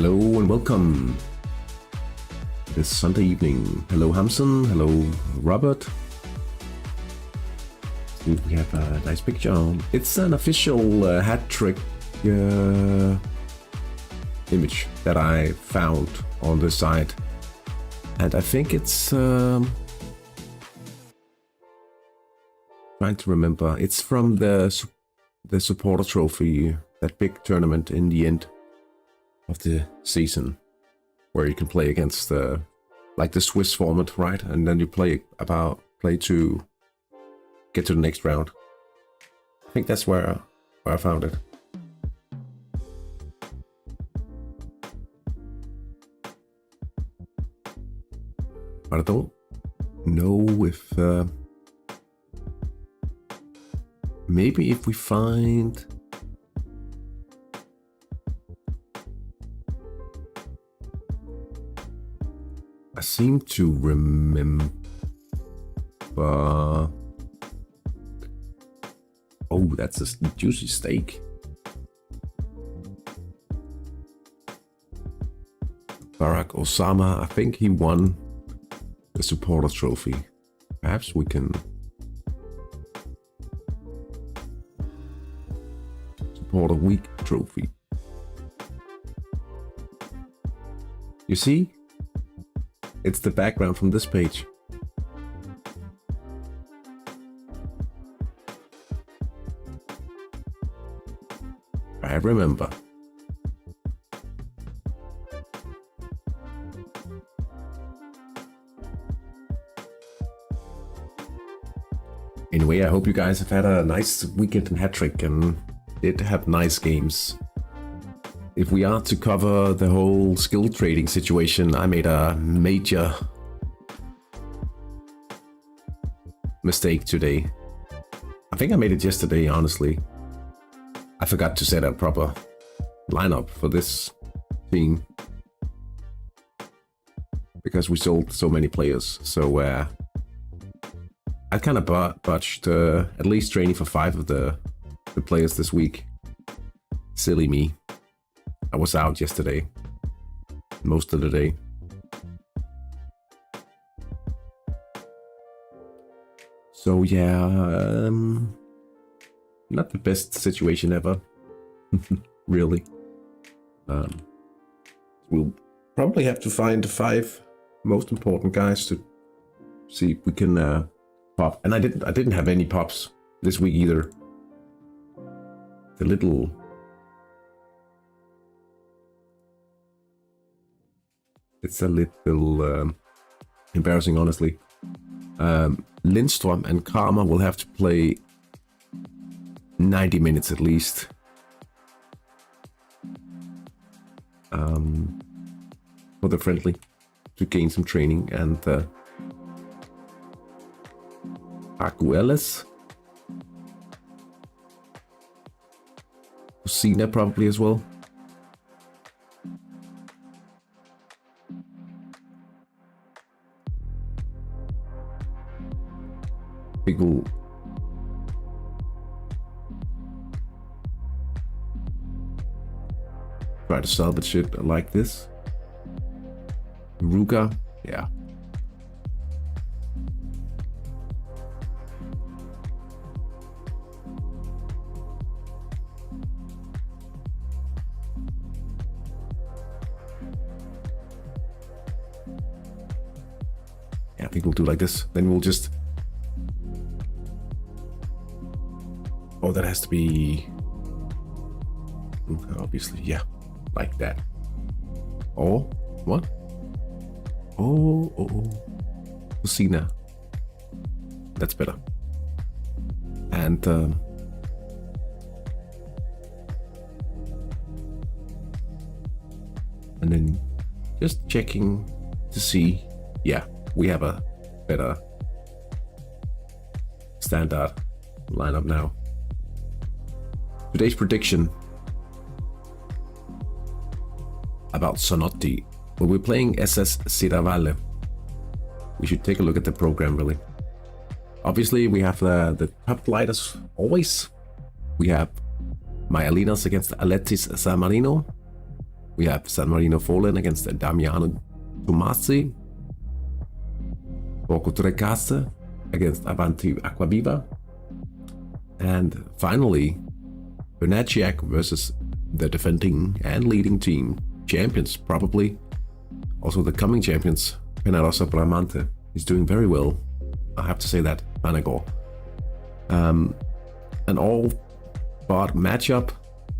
Hello and welcome this Sunday evening. Hello Hamson, hello Robert. See if we have a nice picture. It's an official hat trick image that I found on the site, and I think it's trying to remember. It's from the supporter trophy, that big tournament in the end of the season, where you can play against like the Swiss format, right? And then you play to get to the next round. I think that's where I found it. But I don't know if maybe if we find I seem to remember. Oh, that's a juicy steak. Barack Osama, I think he won the supporter trophy. Perhaps we can supporter week trophy. You see? It's the background from this page. I remember. Anyway, I hope you guys have had a nice weekend in Hattrick and did have nice games. If we are to cover the whole skill trading situation, I made a major mistake today. I think I made it yesterday, honestly. I forgot to set a proper lineup for this team because we sold so many players. So I kind of botched at least training for 5 of the players this week. Silly me. I was out yesterday, most of the day. So yeah, not the best situation ever, really. We'll probably have to find the 5 most important guys to see if we can pop. And I didn't have any pops this week either. The little it's a little embarrassing, honestly. Lindstrom and Karma will have to play 90 minutes at least. For the friendly, to gain some training, and Arguelles, Cena probably as well. People try to salvage it like this. Ruga, yeah. Yeah, I think we'll do like this. Then we'll just. Oh, that has to be. Obviously, yeah, like that. Or what? Oh. Lucina. That's better. And then just checking to see. Yeah, we have a better standard lineup now. Today's prediction about Sonotti. When we're playing SS Sierra, we should take a look at the program, really. Obviously, we have the top light as always. We have Mayalinas against Aletis San Marino. We have San Marino fallen against Damiano Tomasi. Porco Trecase against Avanti Acquaviva. And finally, Bernacciac versus the defending and leading team champions, probably. Also the coming champions, Penarosa Bramante, is doing very well. I have to say that, Panagor. An all-part matchup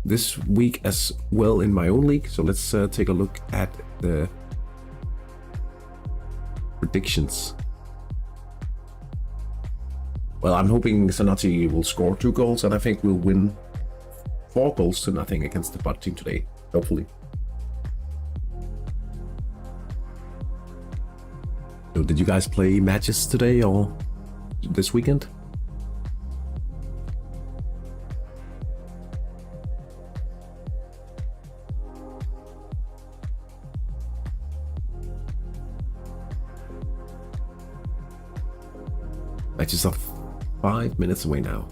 this week as well in my own league. So let's take a look at the predictions. Well, I'm hoping Zanotti will score 2 goals, and I think we'll win 4 goals to nothing against the bot team today, hopefully. So did you guys play matches today or this weekend? Matches are 5 minutes away now.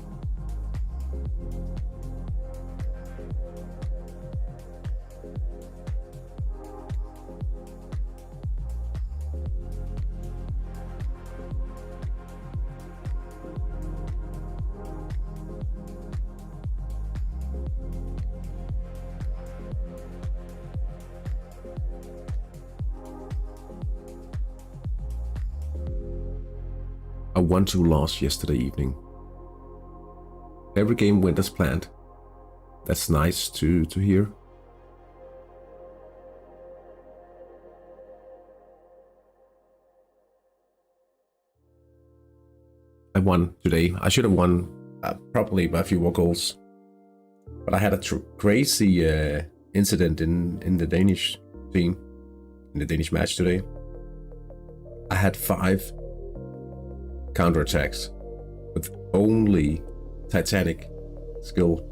A 1-2 loss yesterday evening. Every game went as planned. That's nice to hear. I won today. I should have won probably by a few more goals. But I had a crazy incident in the Danish team, in the Danish match today. I had 5 counterattacks with only Titanic skill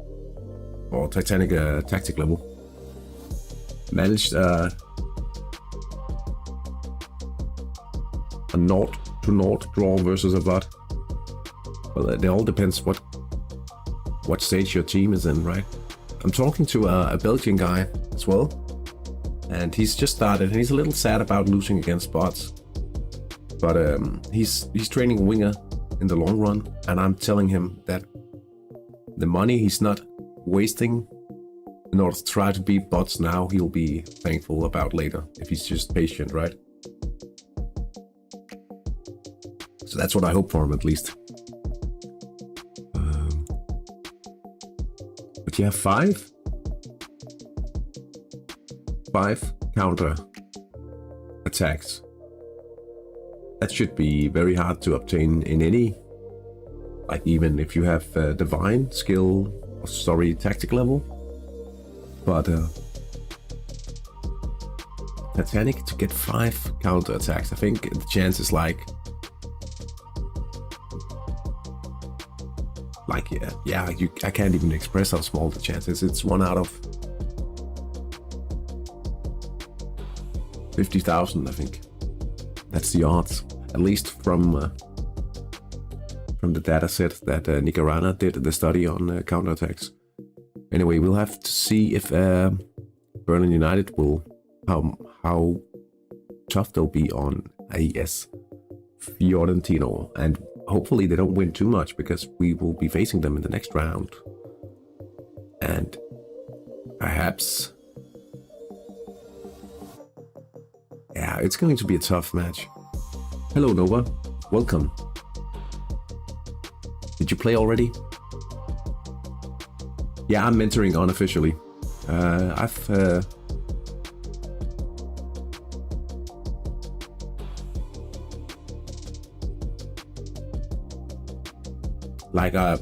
or Titanic tactic level. Managed a 0-0 draw versus a bot. Well, it all depends what stage your team is in, right? I'm talking to a Belgian guy as well, and he's just started, and he's a little sad about losing against bots. But he's training winger in the long run, and I'm telling him that the money he's not wasting in order to try to beat bots now, he'll be thankful about later if he's just patient, right? So that's what I hope for him, at least. But yeah, 5 counter attacks. That should be very hard to obtain in any, like even if you have divine skill, or sorry, tactic level. But Titanic to get 5 counter attacks, I think the chance is like yeah, I can't even express how small the chance is. It's 1 out of 50,000, I think. That's the odds, at least from the data set that Nicarana did the study on counterattacks. Anyway, we'll have to see if Berlin United will how tough they'll be on AS Fiorentino, and hopefully they don't win too much because we will be facing them in the next round, and perhaps. Yeah, it's going to be a tough match. Hello, Nova. Welcome. Did you play already? Yeah, I'm mentoring unofficially. Like I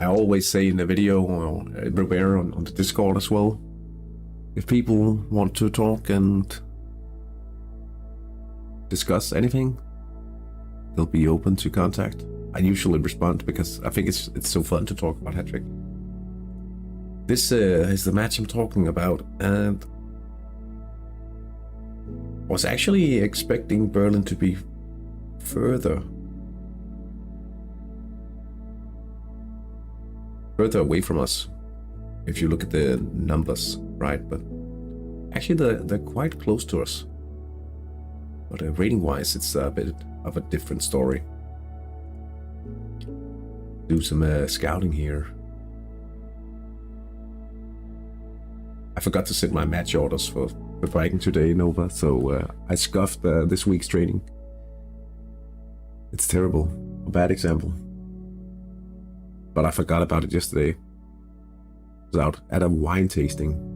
always say in the video or everywhere on the Discord as well, if people want to talk and discuss anything, they'll be open to contact. I usually respond because I think it's so fun to talk about hattrick. This is the match I'm talking about, and I was actually expecting Berlin to be further away from us if you look at the numbers, right? But Actually, they're quite close to us. But rating-wise, it's a bit of a different story. Do some scouting here. I forgot to set my match orders for Viking today, Nova, so I scuffed this week's training. It's terrible. A bad example. But I forgot about it yesterday. I was out at a wine tasting.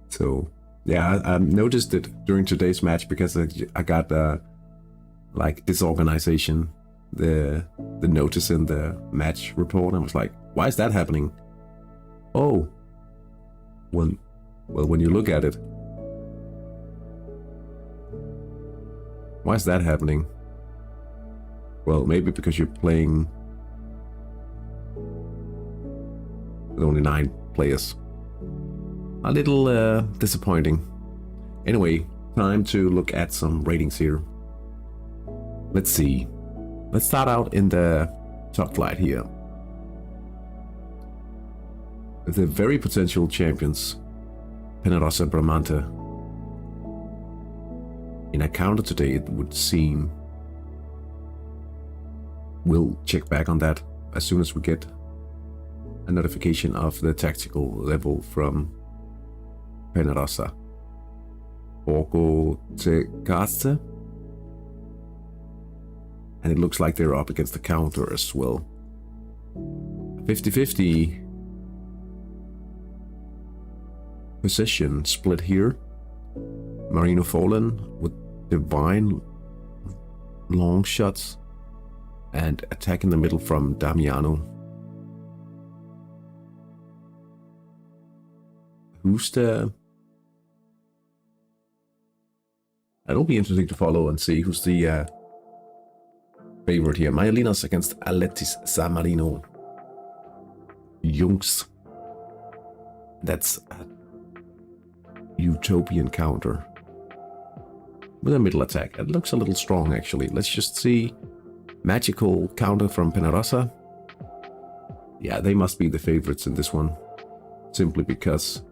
So, yeah, I noticed it during today's match because I got like disorganization, the notice in the match report. I was like, why is that happening? Oh, when you look at it, why is that happening? Well, maybe because you're playing with only 9 players. A little disappointing. Anyway, time to look at some ratings here. Let's see. Let's start out in the top flight here. The very potential champions, Penarosa Bramante. In a counter today, it would seem. We'll check back on that as soon as we get a notification of the tactical level from Penarosa. Borgo Tegaste. And it looks like they're up against the counter as well. 50-50 position split here. Marino Fallen with divine long shots and attack in the middle from Damiano. Who's the... It'll be interesting to follow and see who's the favorite here. Maiolinas against Aletis San Marino. Jungs. That's a utopian counter. With a middle attack. It looks a little strong actually. Let's just see. Magical counter from Penarosa. Yeah, they must be the favorites in this one. Simply because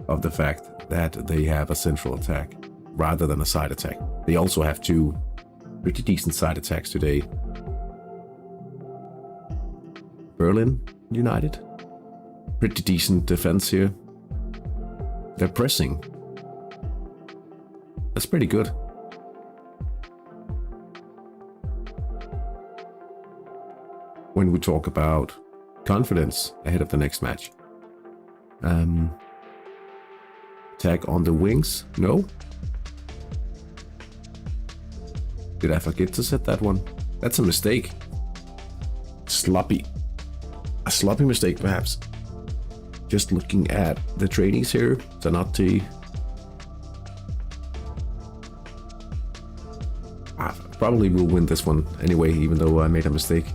of the fact that they have a central attack rather than a side attack. They also have 2 pretty decent side attacks today. Berlin United. Pretty decent defense here. They're pressing. That's pretty good. When we talk about confidence ahead of the next match. Attack on the wings? No? Did I forget to set that one? That's a mistake. Sloppy. A sloppy mistake, perhaps. Just looking at the tradings here. Zanotti. I probably will win this one anyway, even though I made a mistake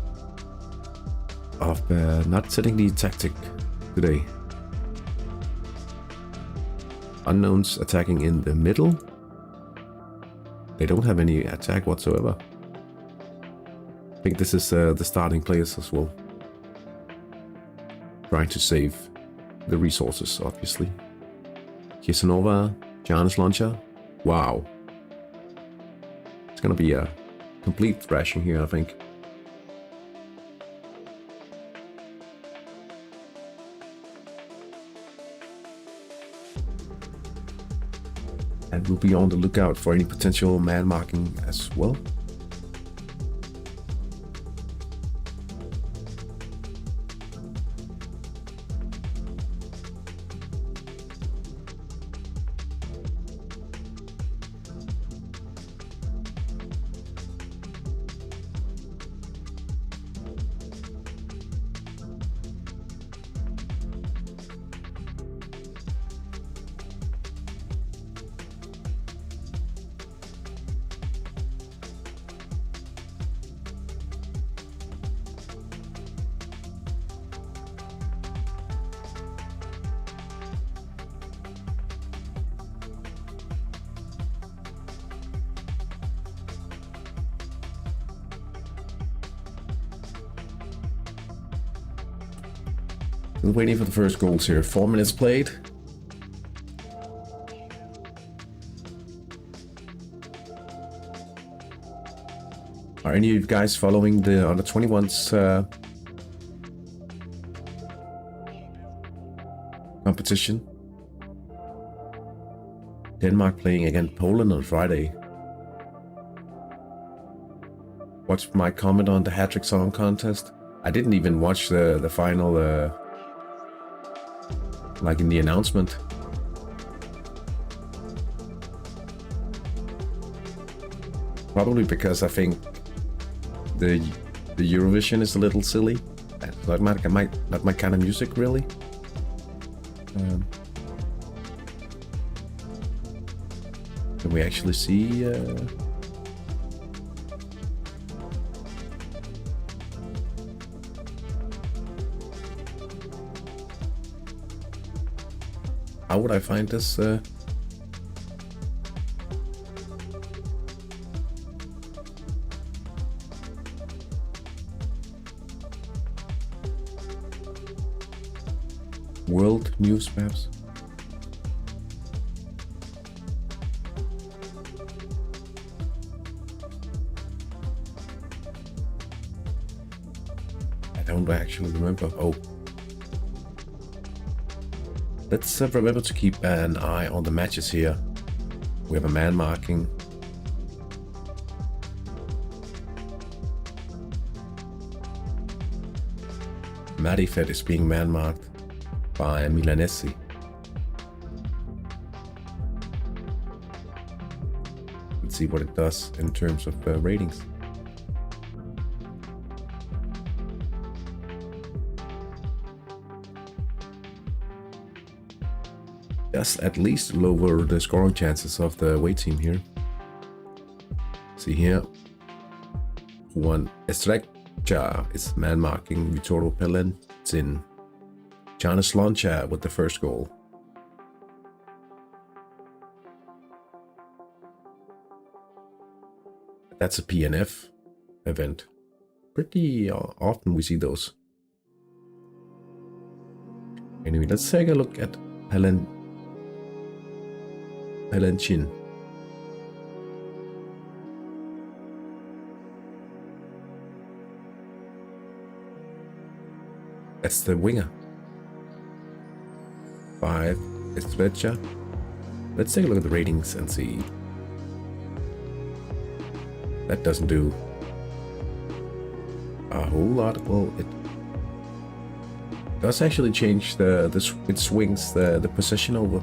of not setting the tactic today. Unknowns attacking in the middle. They don't have any attack whatsoever. I think this is the starting players as well. Trying to save the resources, obviously. Kisanova, Janus Launcher. Wow. It's gonna be a complete thrashing here, I think. And we'll be on the lookout for any potential man marking as well. Still waiting for the first goals here. 4 minutes played. Are any of you guys following the under 21s competition? Denmark playing against Poland on Friday. What's my comment on the hat-trick song contest? I didn't even watch the final, like in the announcement. Probably because I think the Eurovision is a little silly. Not my kind of music, really. Can we actually see? How would I find this? World news maps. I don't actually remember. Oh. Let's remember to keep an eye on the matches here. We have a man marking. Marifet is being man marked by Milanesi. Let's see what it does in terms of ratings. Does at least lower the scoring chances of the away team here. See here, Juan Estrecha is man marking Vittorio Pelentin. Janis Loncha with the first goal. That's a PNF event. Pretty often we see those. Anyway, let's take a look at Pelentin. That's the winger. 5 Estrecha. Let's take a look at the ratings and see. That doesn't do a whole lot. Well, it does actually change it swings the position over.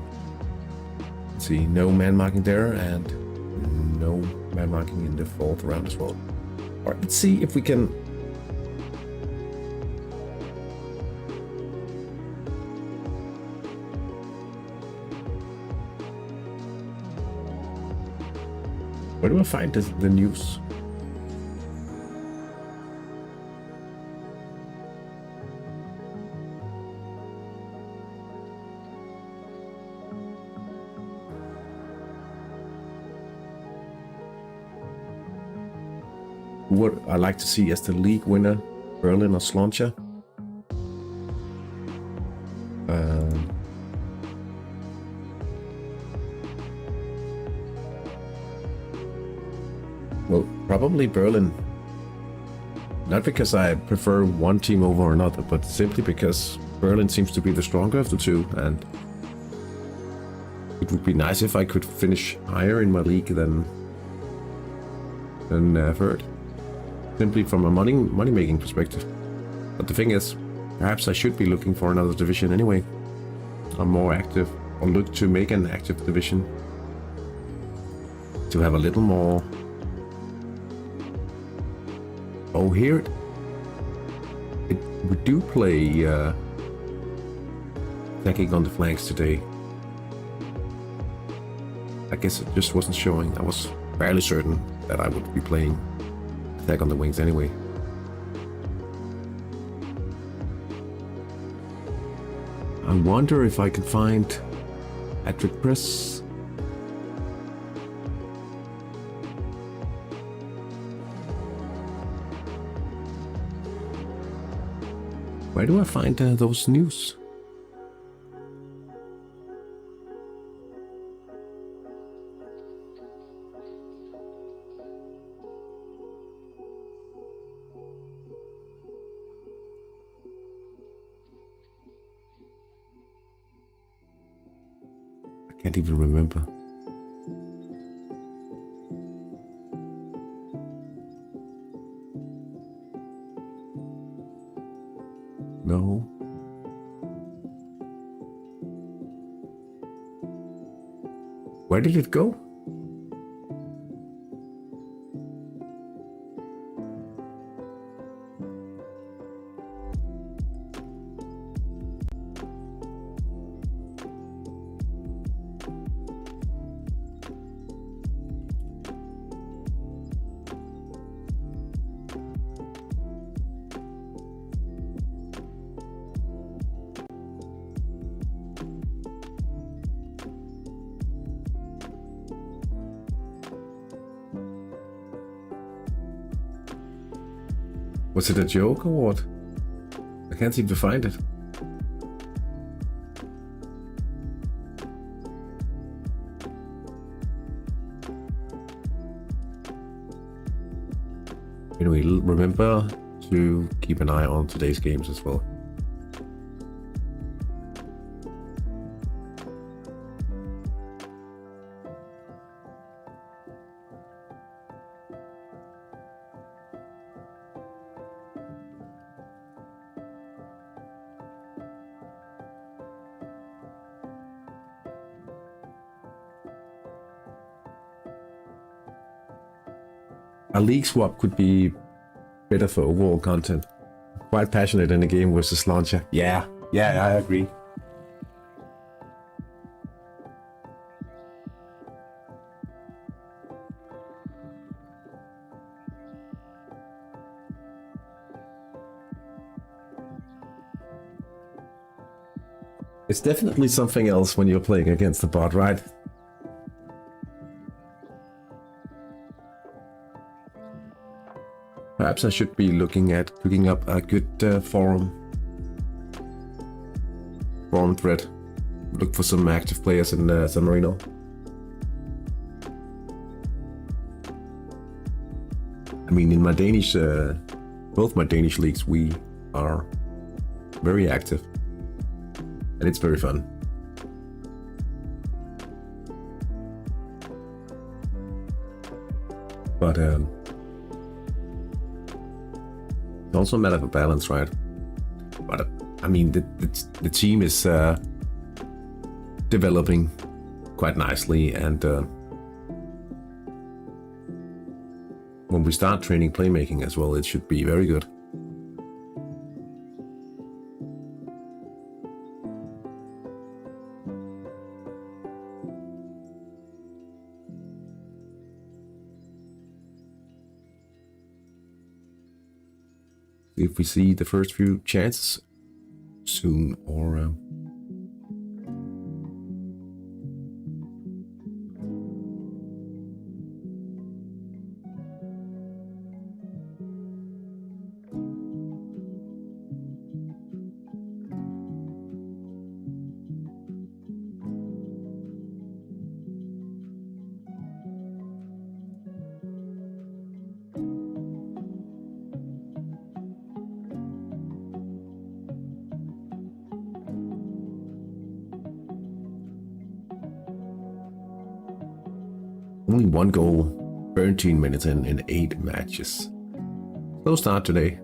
Let's see, no man marking there and no man marking in the 4th round as well. All right, let's see if we can. Where do I find the news? Who would I like to see as the league winner? Berlin or Sloncha? Well, probably Berlin. Not because I prefer one team over another, but simply because Berlin seems to be the stronger of the two, and it would be nice if I could finish higher in my league than third. Simply from a money-making perspective. But the thing is, perhaps I should be looking for another division anyway. I'm more active, or look to make an active division. To have a little more. Oh, here we do play attacking on the flanks today. I guess it just wasn't showing. I was fairly certain that I would be playing attack on the wings anyway. I wonder if I can find hattrick press. Where do I find those news? I can't even remember. No. Where did it go? Was it a joke or what? I can't seem to find it. Anyway, remember to keep an eye on today's games as well. A league swap could be better for overall content. Quite passionate in a game versus launcher. Yeah, I agree. It's definitely something else when you're playing against the bot, right? Perhaps I should be looking at cooking up a good forum thread. Look for some active players in San Marino. I mean, in my Danish, both my Danish leagues, we are very active, and it's very fun. But it's also a matter of balance, right? But I mean, the team is developing quite nicely, and when we start training playmaking as well, it should be very good. If we see the first few chances soon, or only one goal, 13 minutes in 8 matches. Slow start today.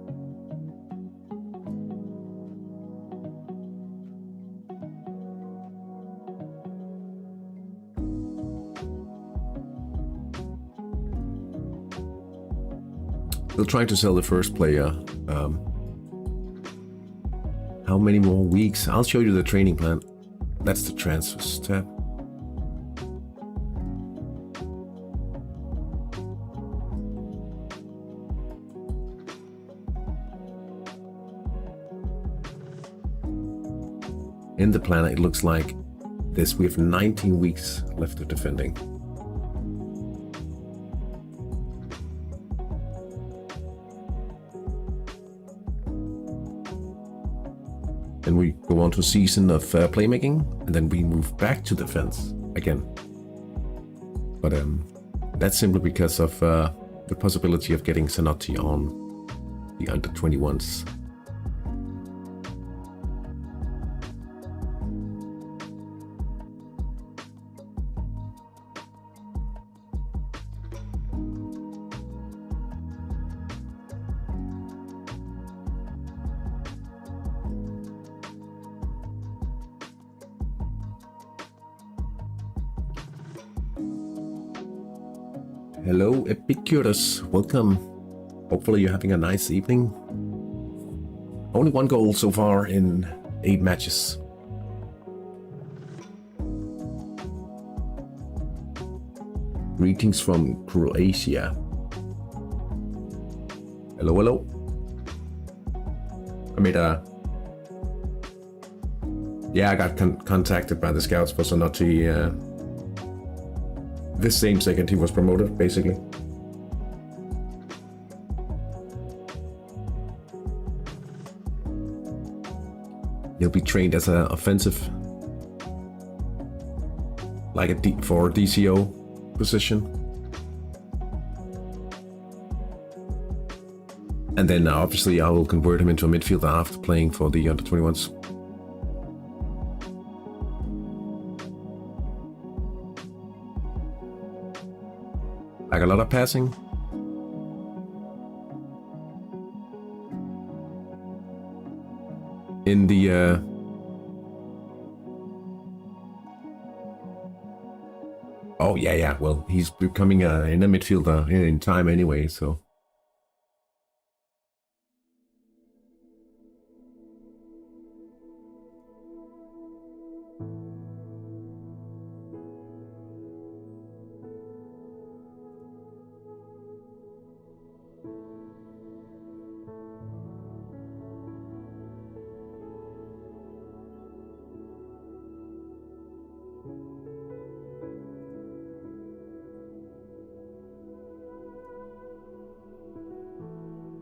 Still trying to sell the first player. How many more weeks? I'll show you the training plan. That's the transfers tab. In the plan, it looks like this. We have 19 weeks left of defending. Then we go on to a season of playmaking, and then we move back to defense again. But that's simply because of the possibility of getting Zanotti on the under-21s. Hello, Epicurus. Welcome. Hopefully you're having a nice evening. Only one goal so far in 8 matches. Greetings from Croatia. Hello, hello. I made a... Yeah, I got contacted by the scouts for Zanotti this same second he was promoted, basically. He'll be trained as an offensive, like for a DCO position. And then obviously I will convert him into a midfielder after playing for the under-21s. Like a lot of passing. In the oh yeah, well, he's becoming in a midfielder in time anyway, so.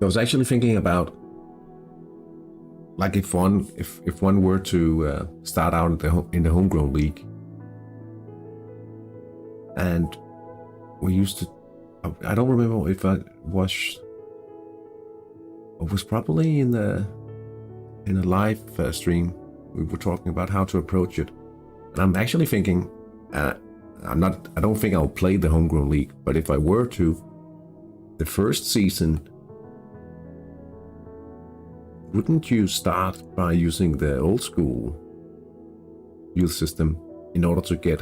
I was actually thinking about, like, if one were to start out in the homegrown league, and we used to, I don't remember if it was probably in a live stream. We were talking about how to approach it, and I'm actually thinking, I don't think I'll play the homegrown league, but if I were to, the first season, wouldn't you start by using the old school youth system in order to get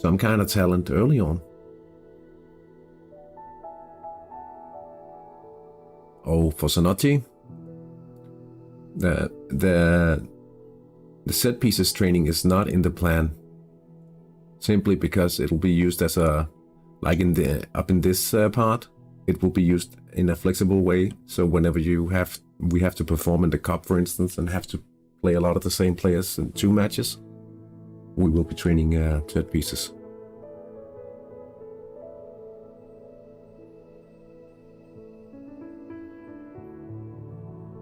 some kind of talent early on? Oh, for Zanotti, the set pieces training is not in the plan, simply because it'll be used as a, like in this part, it will be used in a flexible way. So whenever we have to perform in the cup, for instance, and have to play a lot of the same players in 2 matches, we will be training set pieces.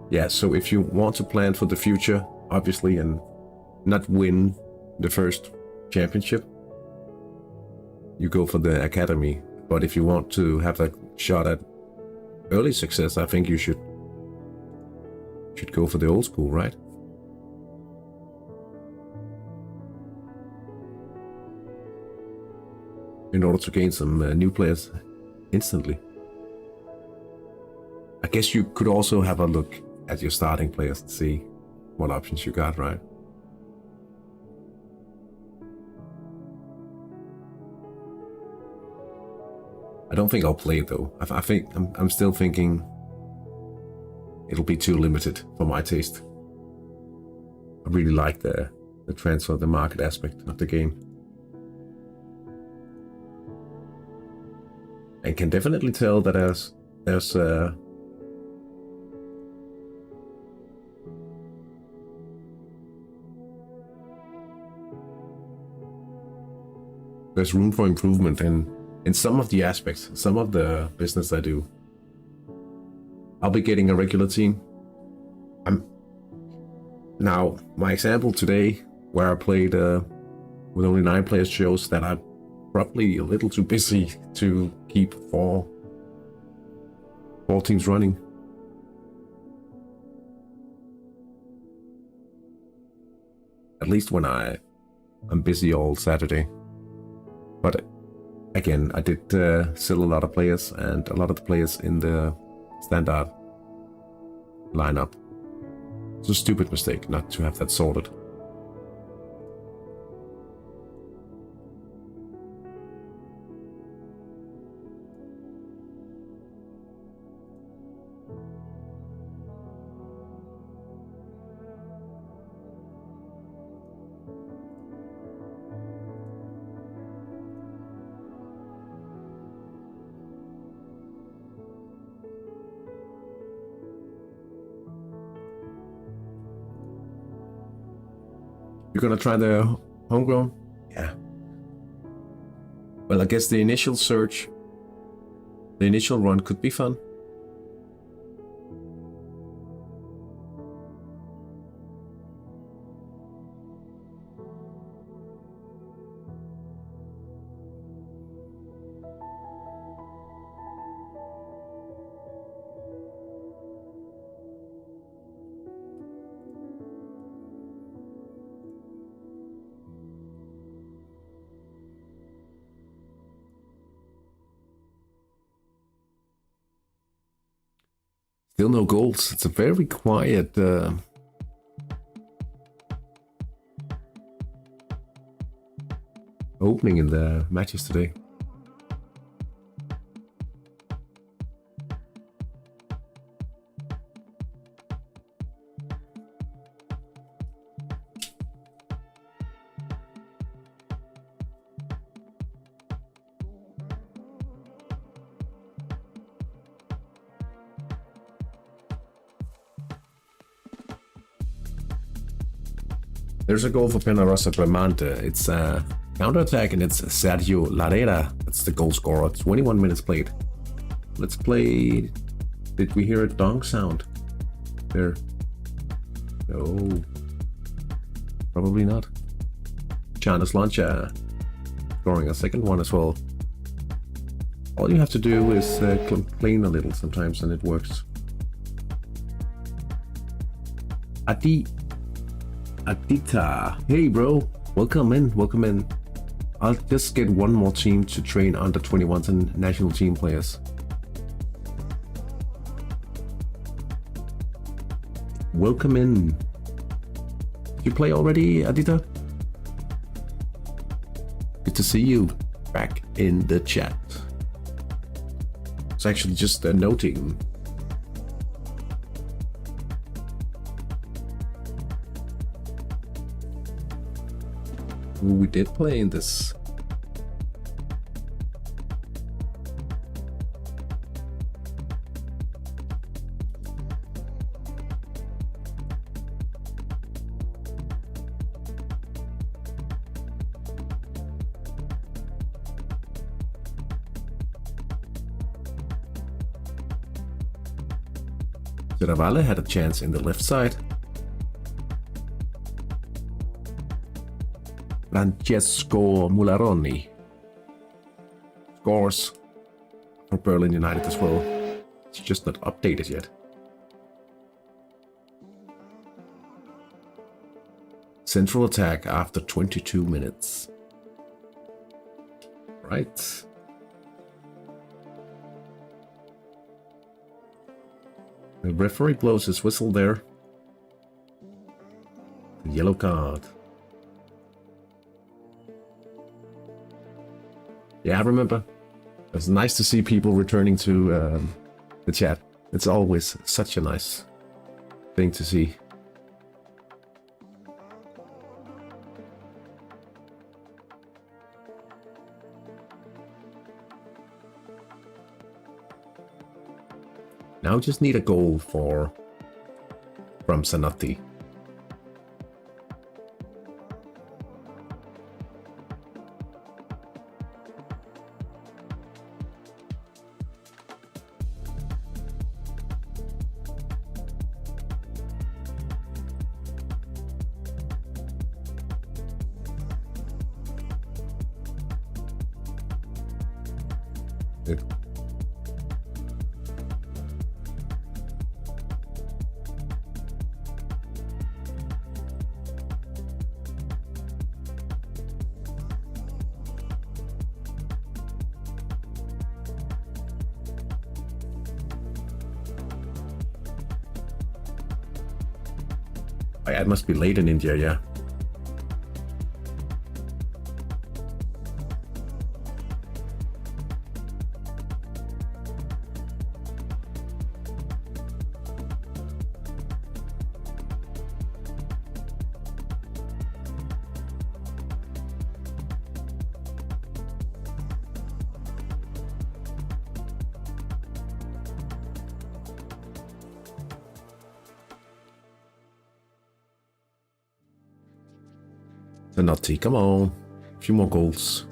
Yeah, so if you want to plan for the future, obviously, and not win the first championship, you go for the academy. But if you want to have a shot at early success, I think you should go for the old school, right? In order to gain some new players instantly. I guess you could also have a look at your starting players and see what options you got, right? I don't think I'll play it though. I think I'm still thinking it'll be too limited for my taste. I really like the transfer, the market aspect of the game. I can definitely tell that there's room for improvement in some of the aspects, some of the business I do. I'll be getting a regular team I'm now my example today, where I played with only 9 players, shows that I'm probably a little too busy to keep four teams running. At least when I'm busy all Saturday. But again, I did sell a lot of players, and a lot of the players in the standard lineup. It's a stupid mistake not to have that sorted. You're gonna try the homegrown? Yeah. Well, I guess the initial search, the initial run could be fun. Still no goals. It's a very quiet opening in the matches today. There's a goal for Penarosa Bramante. It's a counter-attack, and it's Sergio Larrera. That's the goal scorer. 21 minutes played. Let's play... Did we hear a dong sound? There. No. Probably not. Chandas Lancha scoring a second one as well. All you have to do is complain a little sometimes, and it works. Adita, hey bro, welcome in. I'll just get one more team to train under 21s and national team players. Welcome in. Did you play already, Adita? Good to see you back in the chat. It's actually just noting. We did play in this. Ceravale had a chance in the left side. Francesco Mularoni scores for Berlin United as well. It's just not updated yet. Central attack after 22 minutes. Right. The referee blows his whistle there. The yellow card. Yeah, I remember. It's nice to see people returning to the chat. It's always such a nice thing to see. Now just need a goal from Zanotti. It, it must be late in India, yeah. The nutty, come on. A few more goals.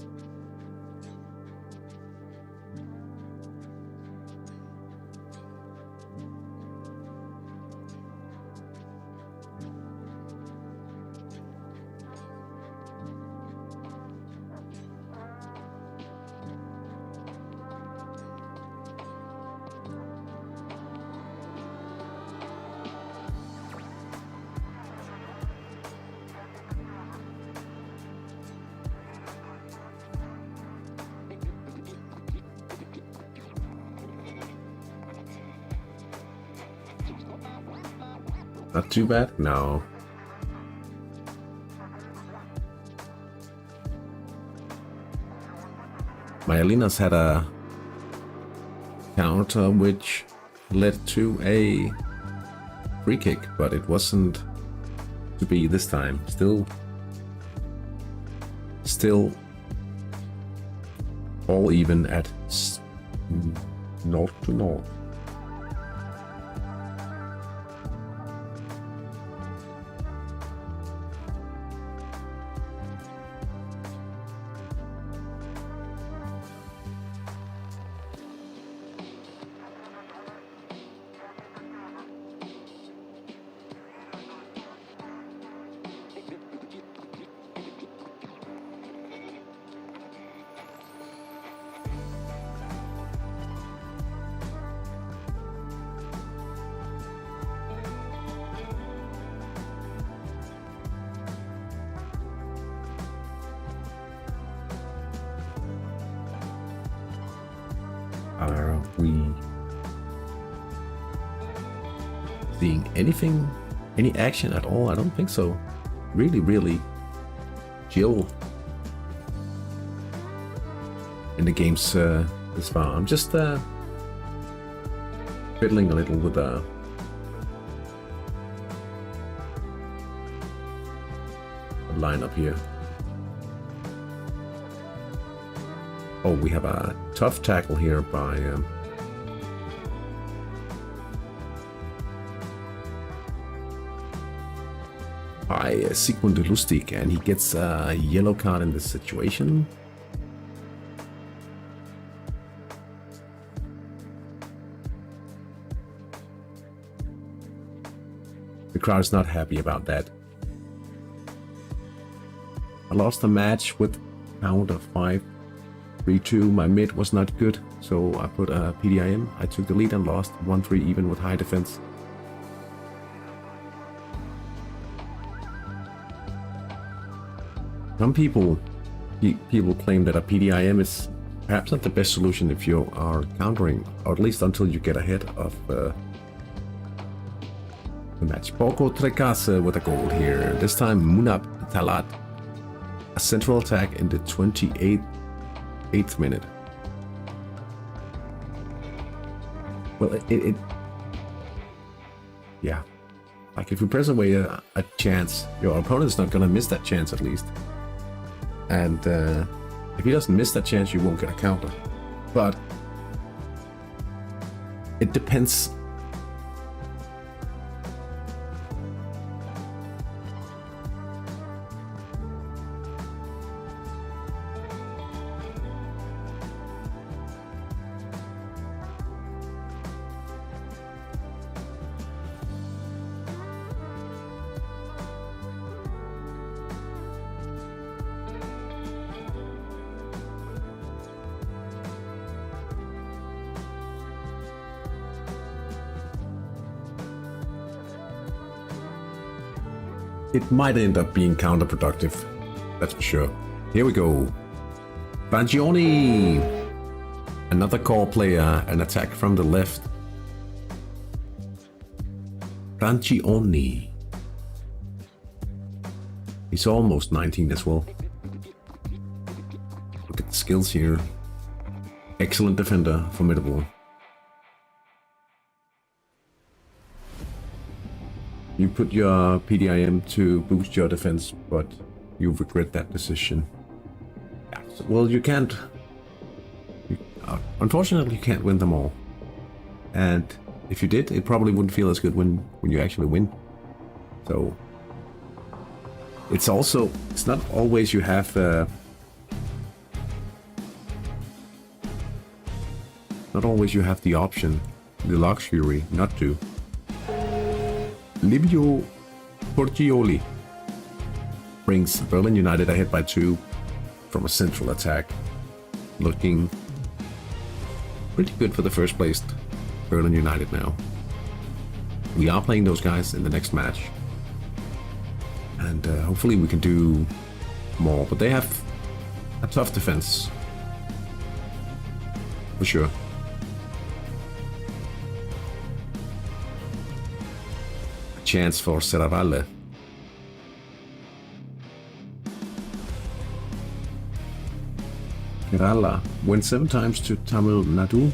Not too bad? No. Myelinas had a counter which led to a free kick, but it wasn't to be this time. Still all even at 0-0. Are we seeing anything, any action at all? I don't think so. Really chill in the games this far. I'm just fiddling a little with the lineup here. Oh, we have a tough tackle here by Sigmund Lustig, and he gets a yellow card in this situation. The crowd is not happy about that. I lost a match with count of 5-3-2. My mid was not good, so I put a PDIM. I took the lead and lost 1-3 even with high defense. Some people claim that a PDIM is perhaps not the best solution if you are countering, or at least until you get ahead of the match. Boko Trekas with a goal here. This time Munab Talat. A central attack in the 28th minute. Well, yeah. Like if you press away a chance, your opponent's not gonna miss that chance at least. And if he doesn't miss that chance, you won't get a counter. But it depends. it might end up being counterproductive. That's for sure. Here we go. Bangioni! Another core player, an attack from the left. Bangioni. He's almost 19 as well. Look at the skills here. Excellent defender, formidable. You put your PDIM to boost your defense, but you regret that decision. Well, you can't. Unfortunately, you can't win them all. And if you did, it probably wouldn't feel as good when you actually win. So it's not always you have. Not always you have the option, the luxury not to. Livio Portioli brings Berlin United ahead by 2 from a central attack. Looking pretty good for the first placed Berlin United now. We are playing those guys in the next match. And hopefully we can do more. But they have a tough defense. For sure. Chance for Serravalle. Kerala went 7 times to Tamil Nadu.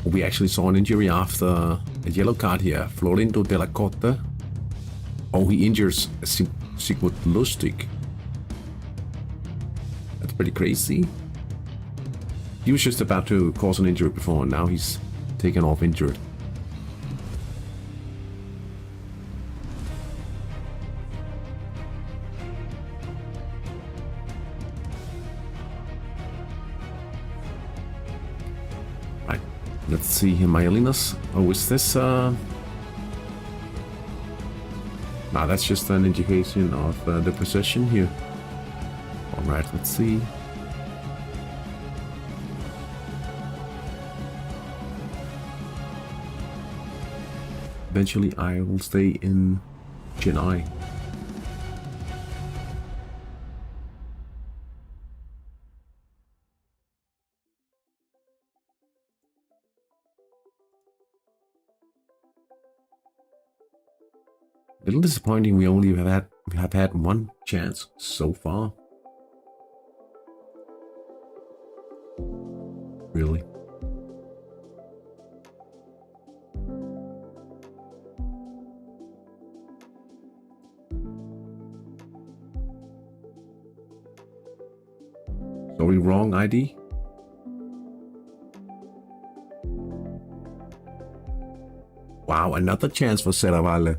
We actually saw an injury after a yellow card here. Florindo de la Cotta. Oh, he injures Sigmund Lustig. That's pretty crazy. He was just about to cause an injury before, and now he's taken off injured. Let's see here, Myelinas. Oh, is this nah, that's just an indication of the possession here. Alright, let's see. Eventually I will stay in Chennai. A little disappointing. We only have had 1 chance so far. Really? Sorry, wrong ID. Wow, another chance for Serravalle.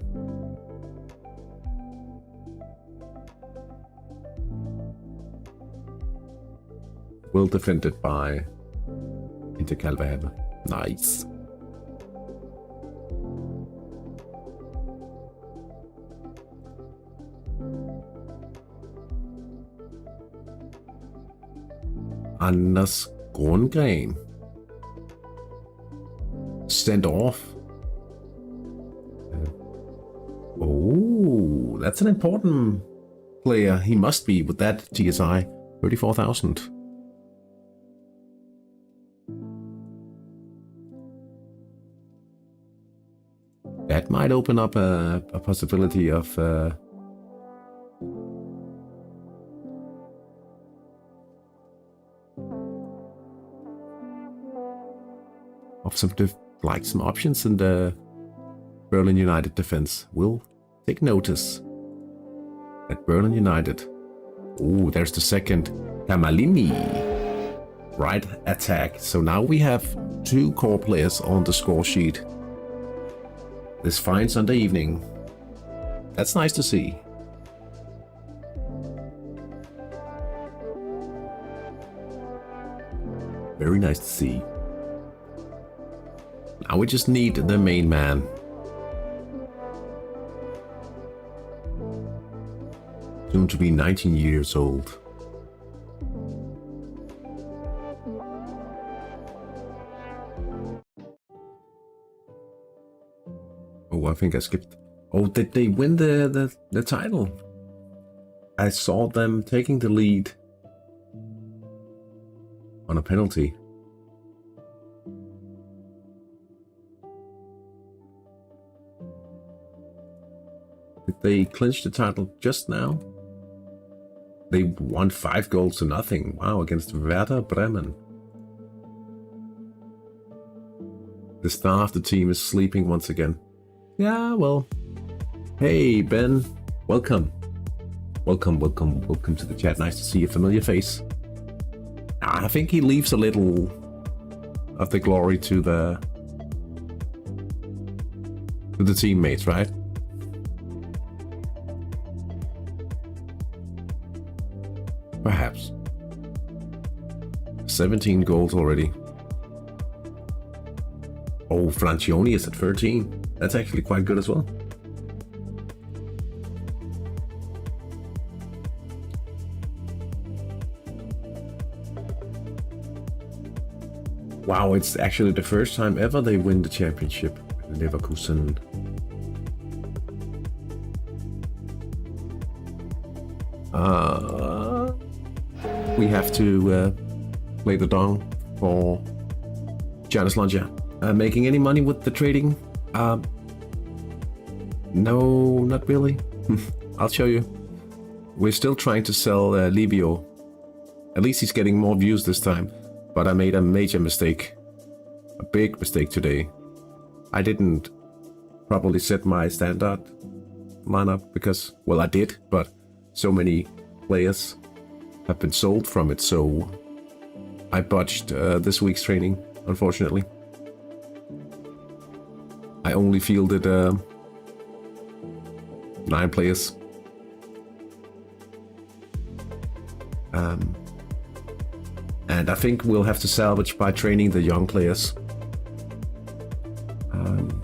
Well defended by Intercalvehebe. Nice. Anders Grongren. Sent off. Oh, that's an important player. He must be with that TSI. 34,000. That might open up a possibility of some options in the Berlin United defense. We'll take notice at Berlin United. Oh, there's the second Kamalini. Right attack. So now we have 2 core players on the score sheet. This fine Sunday evening. That's nice to see. Very nice to see. Now we just need the main man. Soon to be 19 years old. Oh, I think I skipped. Oh, did they win the title? I saw them taking the lead on a penalty. Did they clinch the title just now? They won 5 goals to nothing. Wow, against Werder Bremen. The star of the team is sleeping once again. Yeah, well. Hey, Ben. Welcome. Welcome to the chat. Nice to see a familiar face. I think he leaves a little of the glory to the teammates, right? Perhaps. 17 goals already. Oh, Francioni is at 13. That's actually quite good as well. Wow, it's actually the first time ever they win the championship. Leverkusen. We have to play the dong for Giannis Longia. Making any money with the trading? No, not really. I'll show you. We're still trying to sell Livio. At least he's getting more views this time. But I made a major mistake. A big mistake today. I didn't properly set my standard lineup because, well, I did, but so many players have been sold from it, so I botched this week's training, unfortunately. I only fielded 9 players. And I think we'll have to salvage by training the young players.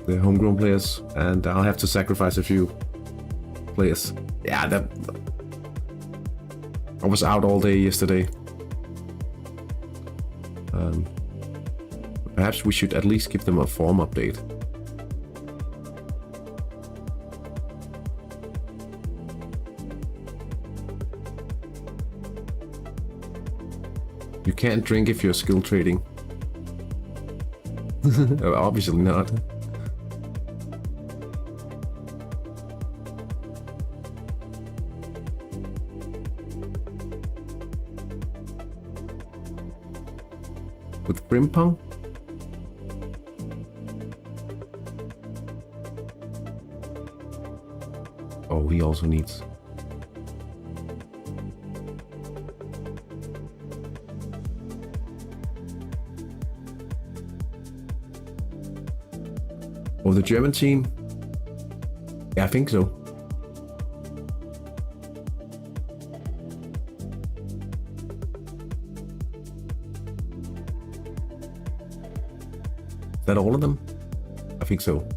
The homegrown players. And I'll have to sacrifice a few players. Yeah, I was out all day yesterday. Perhaps we should at least give them a form update. You can't drink if you're skill trading. Obviously not. With Frimpong? Oh, he also needs. Oh, the German team? Yeah, I think so. Is that all of them? I think so.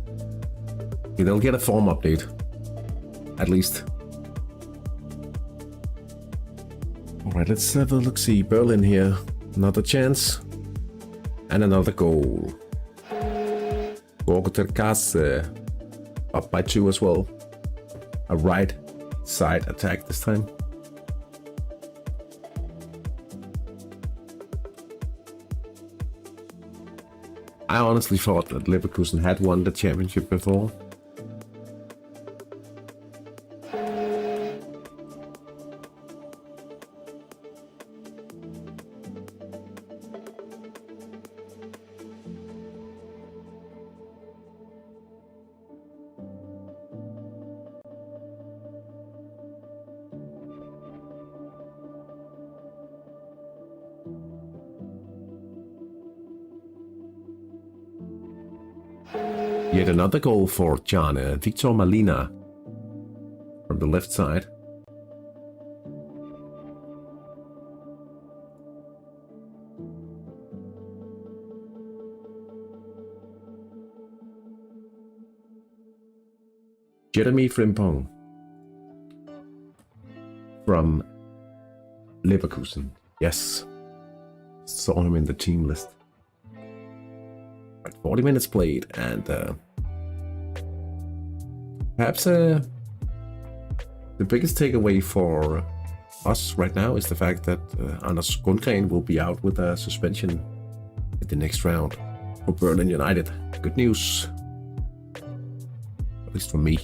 Okay, they'll get a form update. At least. Alright, let's have a look-see. Berlin here. Another chance. And another goal. Gorgoterkasse up by 2 as well. A right side attack this time. I honestly thought that Leverkusen had won the championship before. Yet another goal for Jana, Victor Malina from the left side. Jeremy Frimpong. from Leverkusen. Yes, saw him in the team list. 40 minutes played, and perhaps the biggest takeaway for us right now is the fact that Anders Grundgren will be out with a suspension in the next round for Berlin United. Good news, at least for me.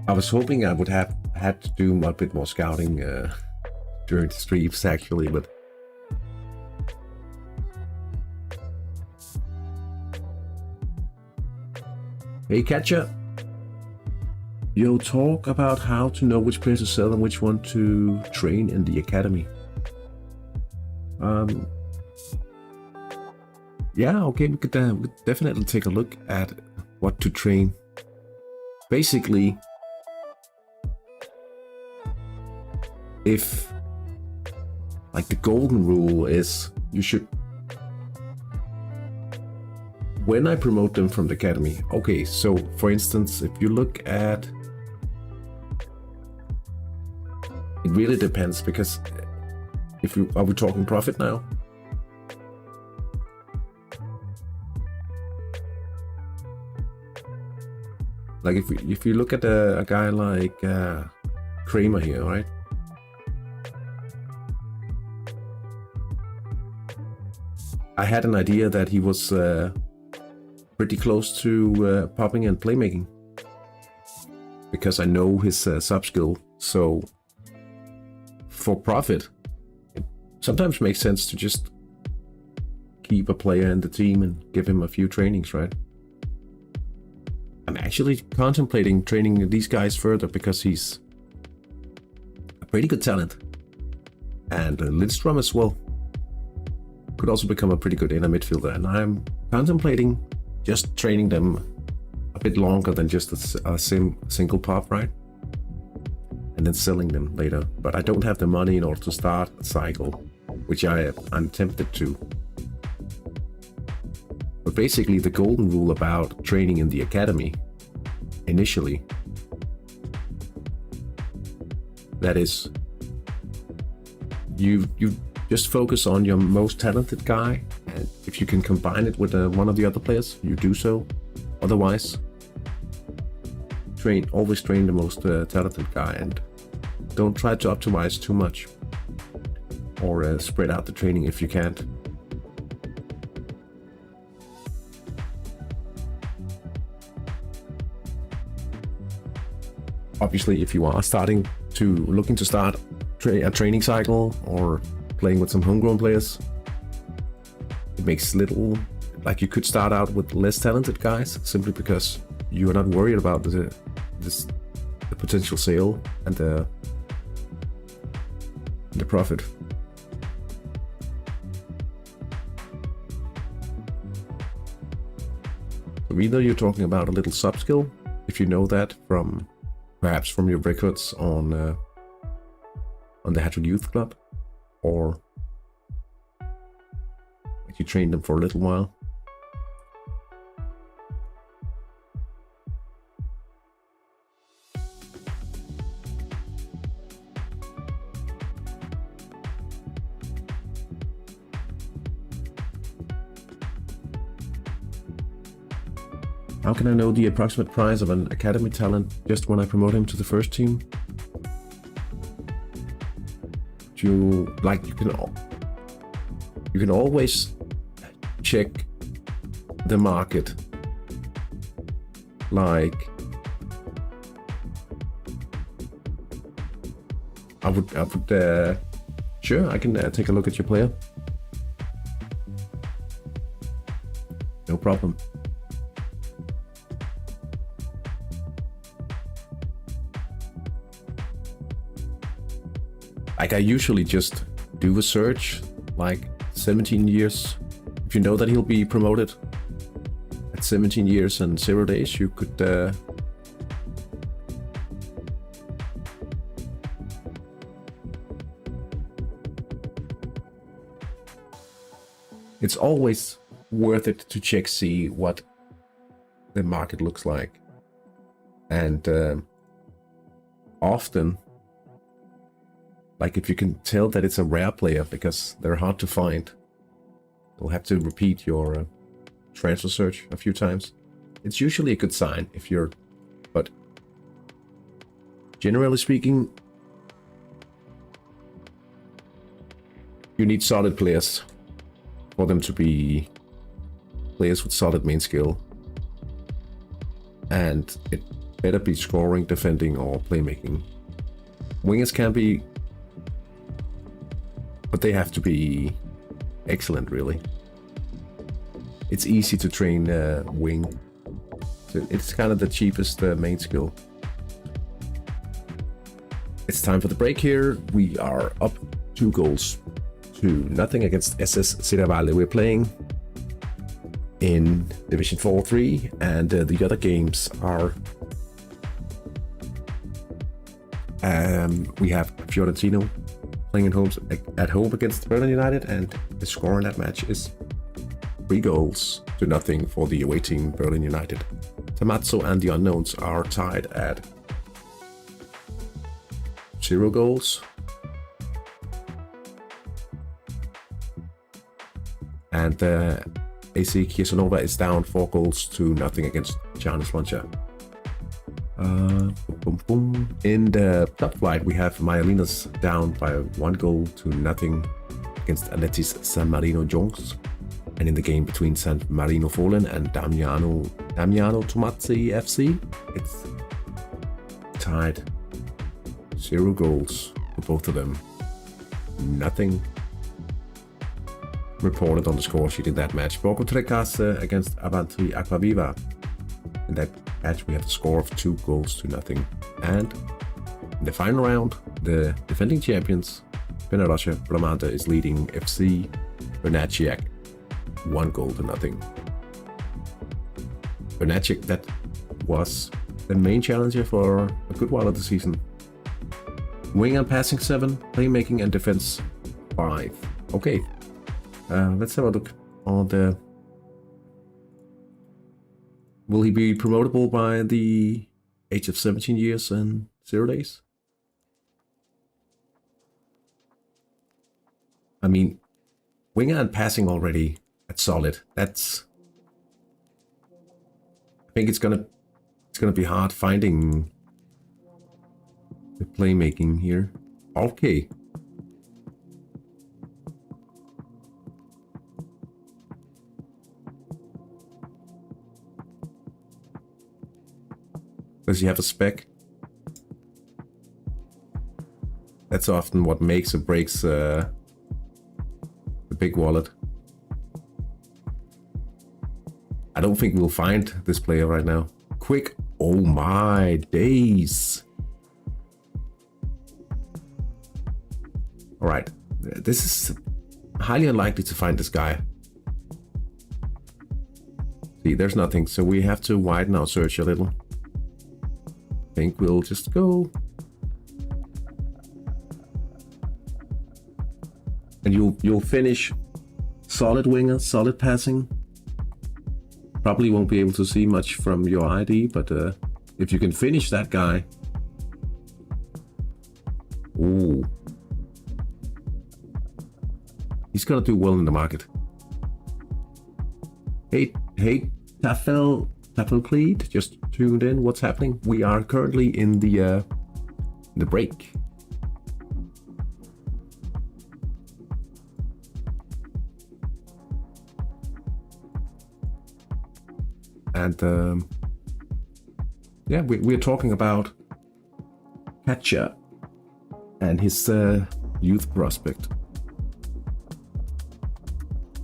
I was hoping I would have had to do a bit more scouting during the streams, actually, but hey, Catcher, you'll talk about how to know which players to sell and which one to train in the academy. Yeah, okay, we could definitely take a look at what to train. Basically, if like the golden rule is you should, when I promote them from the academy, okay, so for instance, if you look at, it really depends, because if you, are we talking profit now? Like if you look at a guy like Kramer here, right? I had an idea that he was pretty close to popping and playmaking, because I know his sub skill. So for profit, it sometimes makes sense to just keep a player in the team and give him a few trainings, right? I'm actually contemplating training these guys further because he's a pretty good talent. And Lidstrom as well could also become a pretty good inner midfielder. And I'm contemplating just training them a bit longer than just a single pop, right? And then selling them later. But I don't have the money in order to start a cycle, which I'm tempted to. But basically the golden rule about training in the academy initially, that is, you just focus on your most talented guy, and if you can combine it with one of the other players, you do so. Otherwise, always train the most talented guy, and don't try to optimize too much or spread out the training if you can't. Obviously, if you are looking to start a training cycle or playing with some homegrown players, it makes little, like you could start out with less talented guys simply because you are not worried about the potential sale and the profit. So either you're talking about a little sub skill, if you know that perhaps from your records on the Hattrick Youth Club, or you train them for a little while. How can I know the approximate price of an academy talent just when I promote him to the first team? You can always check the market. Like I would sure, I can take a look at your player. No problem. Like I usually just do a search, like 17 years. If you know that he'll be promoted at 17 years and 0 days, you could It's always worth it to check, see what the market looks like. And often, like if you can tell that it's a rare player, because they're hard to find, you'll have to repeat your transfer search a few times. It's usually a good sign if you're, but generally speaking, you need solid players for them to be players with solid main skill. And it better be scoring, defending, or playmaking. Wingers can be, but they have to be excellent, really. It's easy to train wing. So it's kind of the cheapest main skill. It's time for the break here. We are up 2-0 against SS Sierra. We're playing in Division 4-3, and the other games are we have Fiorentino playing at home against Berlin United, and the score in that match is 3-0 for the awaiting Berlin United. Tamazzo and the Unknowns are tied at 0 goals. And AC Kirsonova is down 4-0 against Giannis Lancia. In the top flight, we have Mayalinas down by 1-0 against Atletis San Marino Jones. And in the game between San Marino Fallen and Damiano Tomazzi FC, it's tied 0 goals for both of them. Nothing reported on the score sheet in that match. Borgo Trecas against Avantri Aquaviva. In that match, we have the score of 2-0. And in the final round, the defending champions, Benarosha Bramante, is leading FC Bernaciak 1-0. Bernaciak, that was the main challenger for a good while of the season. Wing and passing 7, playmaking and defense 5. Okay, let's have a look on the... Will he be promotable by the age of 17 years and 0 days? I mean, winger and passing already at solid. That's... I think it's gonna be hard finding the playmaking here. Okay. Does he have a spec? That's often what makes or breaks the big wallet. I don't think we'll find this player right now. Quick, oh my days. All right, this is highly unlikely to find this guy. See, there's nothing, so we have to widen our search a little. I think we'll just go. And you'll finish solid winger, solid passing. Probably won't be able to see much from your ID, but if you can finish that guy. Ooh. He's gonna do well in the market. Hey, Tafelcleed, just tuned in. What's happening? We are currently in the break. And yeah, we're talking about Katja and his youth prospect.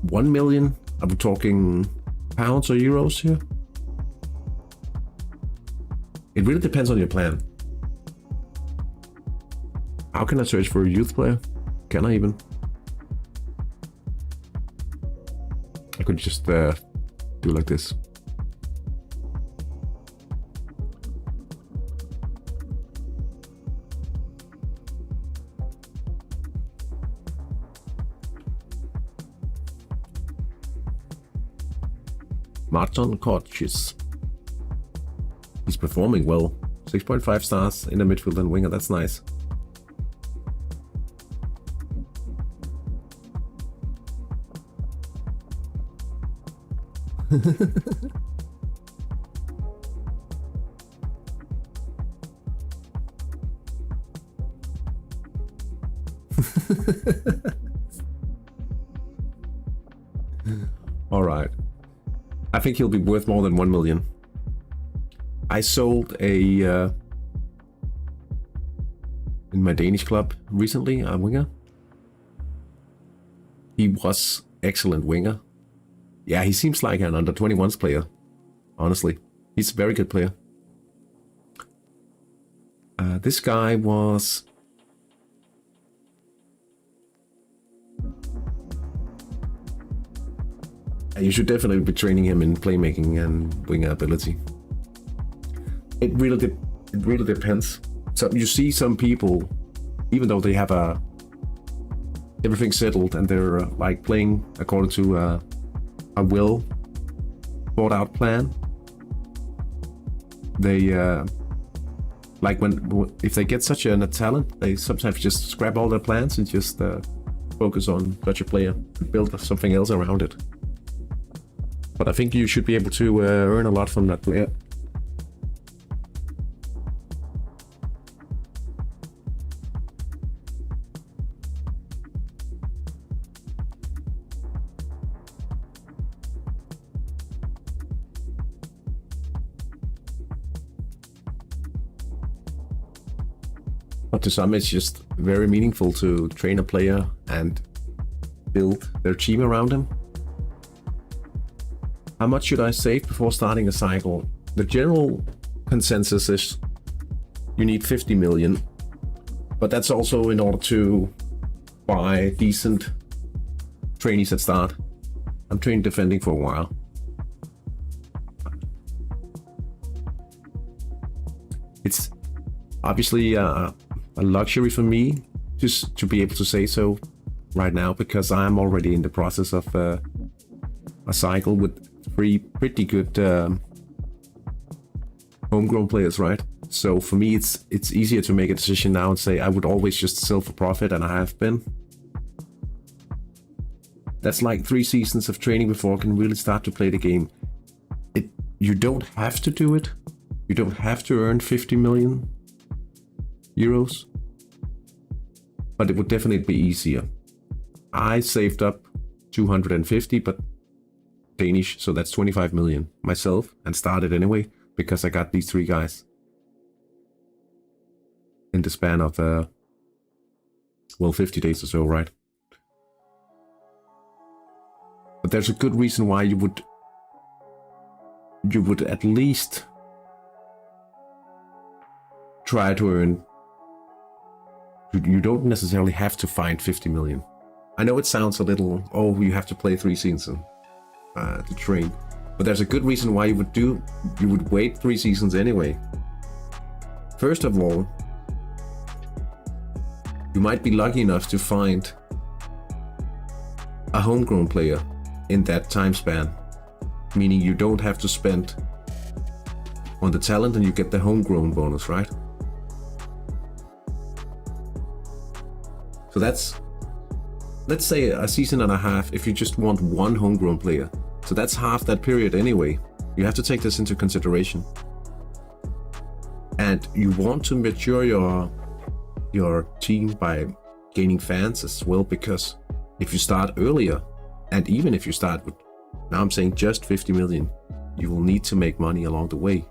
1 million. Are we talking pounds or euros here? It really depends on your plan. How can I search for a youth player? Can I even? I could just do like this. Martin Kortschis. He's performing well. 6.5 stars in the midfield and winger, that's nice. All right. I think he'll be worth more than 1 million. I sold in my Danish club recently, a winger. He was excellent winger. Yeah, he seems like an under 21s player. Honestly, he's a very good player. This guy was... You should definitely be training him in playmaking and winger ability. It really depends. So you see some people, even though they have everything settled and they're like playing according to a well thought out plan, they like if they get such a talent, they sometimes just scrap all their plans and just focus on such a player and build something else around it. But I think you should be able to earn a lot from that player. But to some, it's just very meaningful to train a player and build their team around him. How much should I save before starting a cycle? The general consensus is you need 50 million, but that's also in order to buy decent trainees at start. I'm training defending for a while. It's obviously a luxury for me just to be able to say so right now, because I'm already in the process of a cycle with 3 pretty good homegrown players, right? So for me, it's easier to make a decision now and say I would always just sell for profit, and I have been. That's like 3 seasons of training before I can really start to play the game. You don't have to do it. You don't have to earn 50 million euros, but it would definitely be easier. I saved up 250, but Danish, so that's 25 million myself, and started anyway because I got these 3 guys in the span of 50 days or so, right? But there's a good reason why you would at least try to earn. You don't necessarily have to find 50 million. I know it sounds a little, oh, you have to play 3 seasons to train, but there's a good reason why you would wait 3 seasons anyway. First of all, you might be lucky enough to find a homegrown player in that time span, meaning you don't have to spend on the talent and you get the homegrown bonus, right? So that's, let's say, a season and a half if you just want 1 homegrown player. So that's half that period anyway. You have to take this into consideration. And you want to mature your team by gaining fans as well, because if you start earlier, and even if you start with, now I'm saying just 50 million, you will need to make money along the way.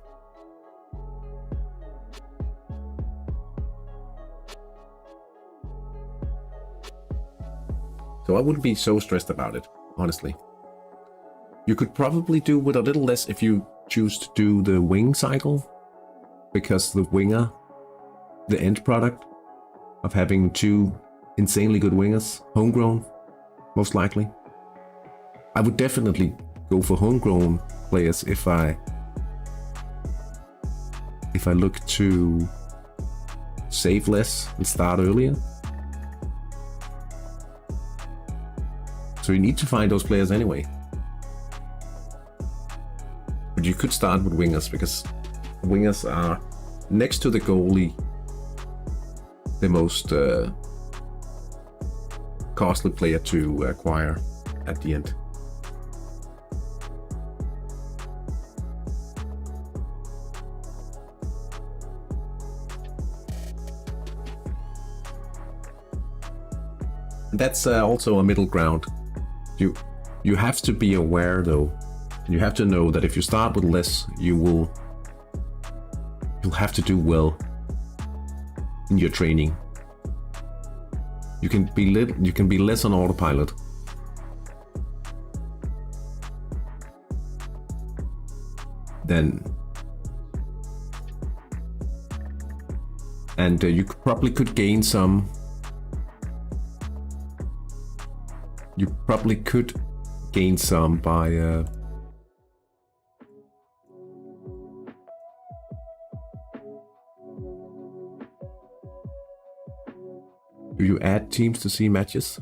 So I wouldn't be so stressed about it, honestly. You could probably do with a little less if you choose to do the wing cycle, because the winger, the end product of having 2 insanely good wingers, homegrown, most likely. I would definitely go for homegrown players if I look to save less and start earlier. So you need to find those players anyway. could start with wingers, because wingers are, next to the goalie, the most costly player to acquire at the end. That's also a middle ground. You have to be aware, though. You have to know that if you start with less, you'll have to do well in your training. You can be less on autopilot. And you probably could gain some. You probably could gain some by do you add teams to see matches?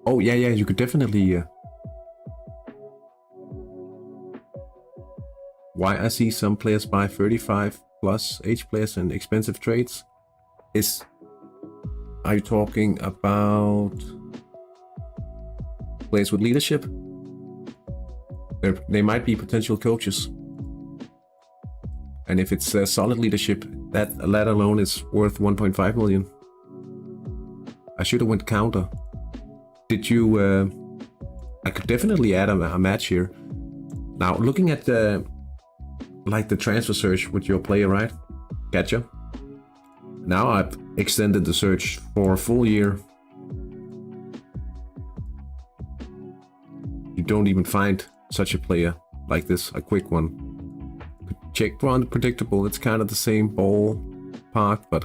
Oh yeah, you could definitely. Why I see some players buy 35 plus age players and expensive trades is. Are you talking about players with leadership? They might be potential coaches. And if it's solid leadership, that alone is worth 1.5 million. I should have went counter. Did you... I could definitely add a match here. Now, looking at the transfer search with your player, right? Gotcha. Now I've extended the search for a full year. You don't even find such a player like this, a quick one. Check round predictable, it's kind of the same ballpark, but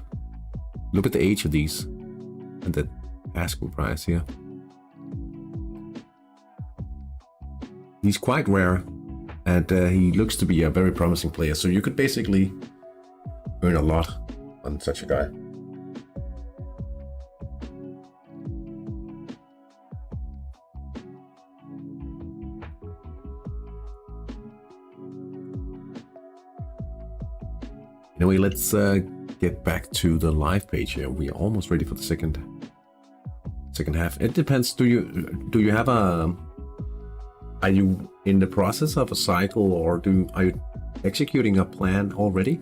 look at the age of these and the asking price here. He's quite rare, and he looks to be a very promising player, so you could basically earn a lot on such a guy. Anyway, let's get back to the live page here. We're almost ready for the second half. It depends. Do you have a? Are you in the process of a cycle, or are you executing a plan already?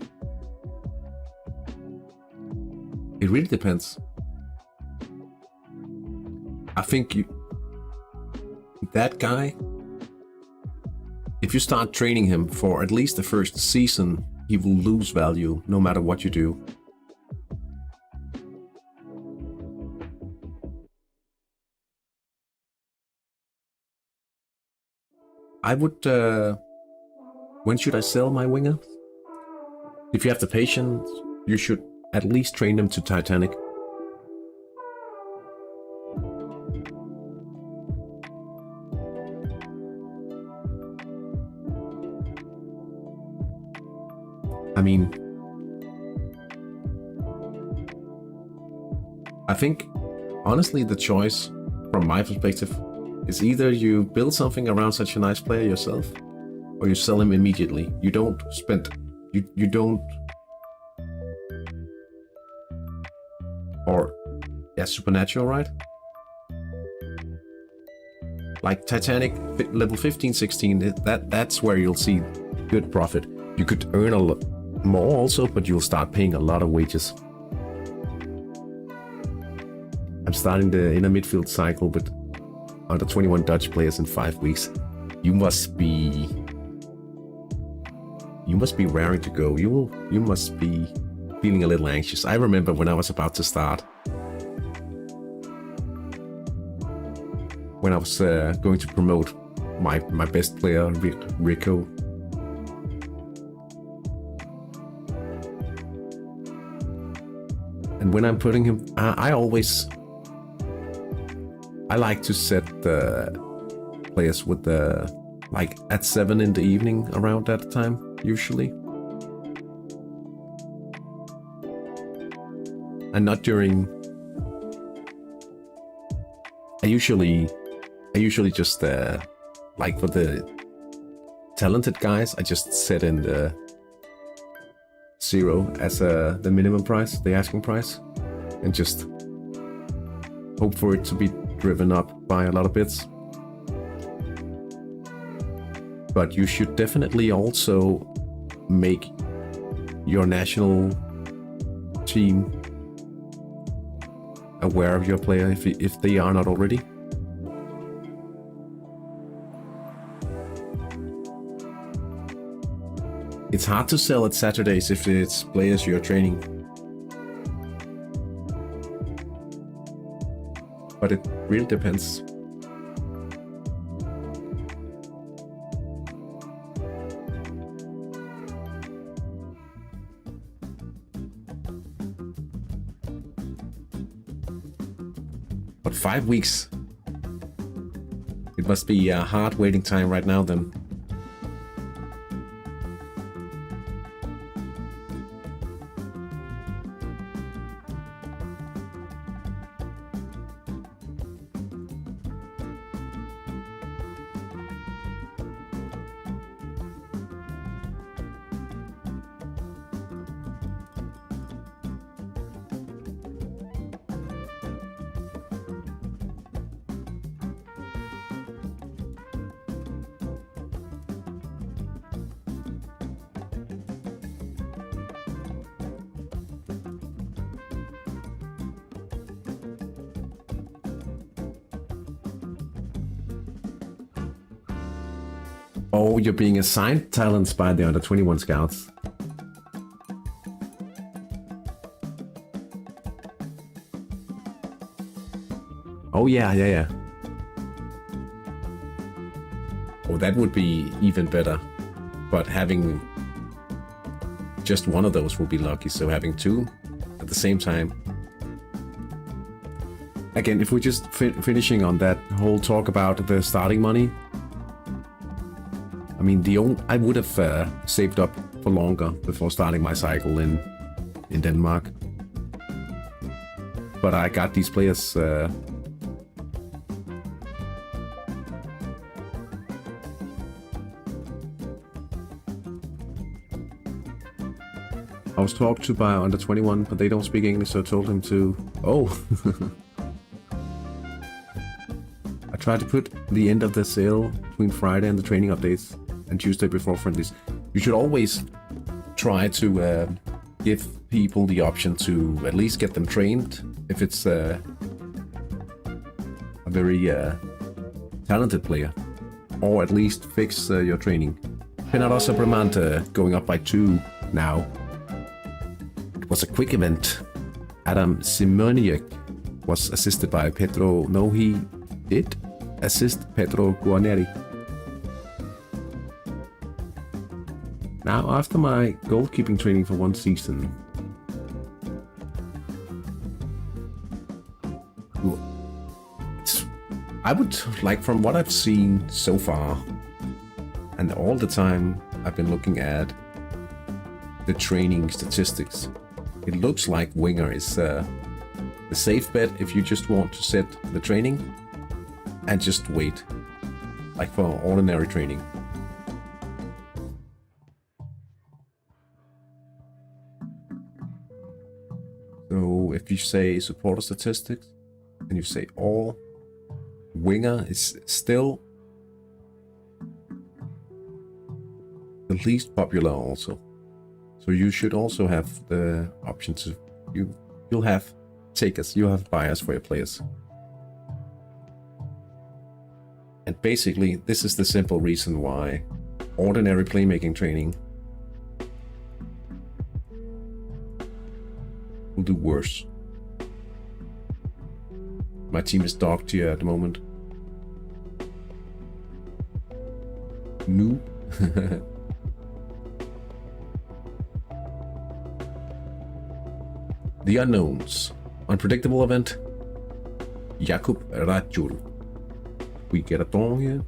It really depends. I think that guy, if you start training him for at least the first season, he will lose value no matter what you do. I would... when should I sell my winger? If you have the patience, you should at least train them to Titanic. I mean, I think, honestly, the choice, from my perspective, is either you build something around such a nice player yourself, or you sell him immediately. You don't spend... You don't... Or... Yeah, Supernatural, right? Like Titanic, level 15, 16, that's where you'll see good profit. You could earn a lot more also, but you'll start paying a lot of wages. I'm starting the inner midfield cycle with under 21 Dutch players in 5 weeks. You must be raring to go. You must be feeling a little anxious. I remember when I was about to start, when I was going to promote my best player, Rico. And when I'm putting him, I like to set the players with the, like, at 7 in the evening, around that time, usually. And not during... I usually I usually just, like for the talented guys, I just set in the 0 as the minimum price, the asking price, and just hope for it to be driven up by a lot of bits. But you should definitely also make your national team aware of your player if they are not already. It's hard to sell at Saturdays if it's players you're training. But it really depends. But 5 weeks. It must be a hard waiting time right now then. Oh, you're being assigned talents by the under 21 scouts. Oh yeah. Oh, that would be even better. But having just one of those will be lucky, so having 2 at the same time. Again, if we're just finishing on that whole talk about the starting money, I mean, I would have saved up for longer before starting my cycle in Denmark. But I got these players I was talked to by under 21, but they don't speak English, so I told him to... Oh! I tried to put the end of the sale between Friday and the training updates and Tuesday before friendlies. You should always try to give people the option to at least get them trained if it's a very talented player, or at least fix your training. Penarosa Bramante going up by 2 now. It was a quick event. Adam Simoniak was assisted by Pedro. No, he did assist Pedro Guarneri. Now, after my goalkeeping training for 1 season, I would like, from what I've seen so far, and all the time I've been looking at the training statistics, it looks like winger is the safe bet if you just want to set the training and just wait, like for ordinary training. So if you say supporter statistics and you say all, winger is still the least popular also. So you should also have the option to, you'll have takers, you'll have buyers for your players. And basically, this is the simple reason why ordinary playmaking training will do worse. My team is dog tier at the moment. Noob. The unknowns. Unpredictable event. Jakub Rajul. We get a dong here.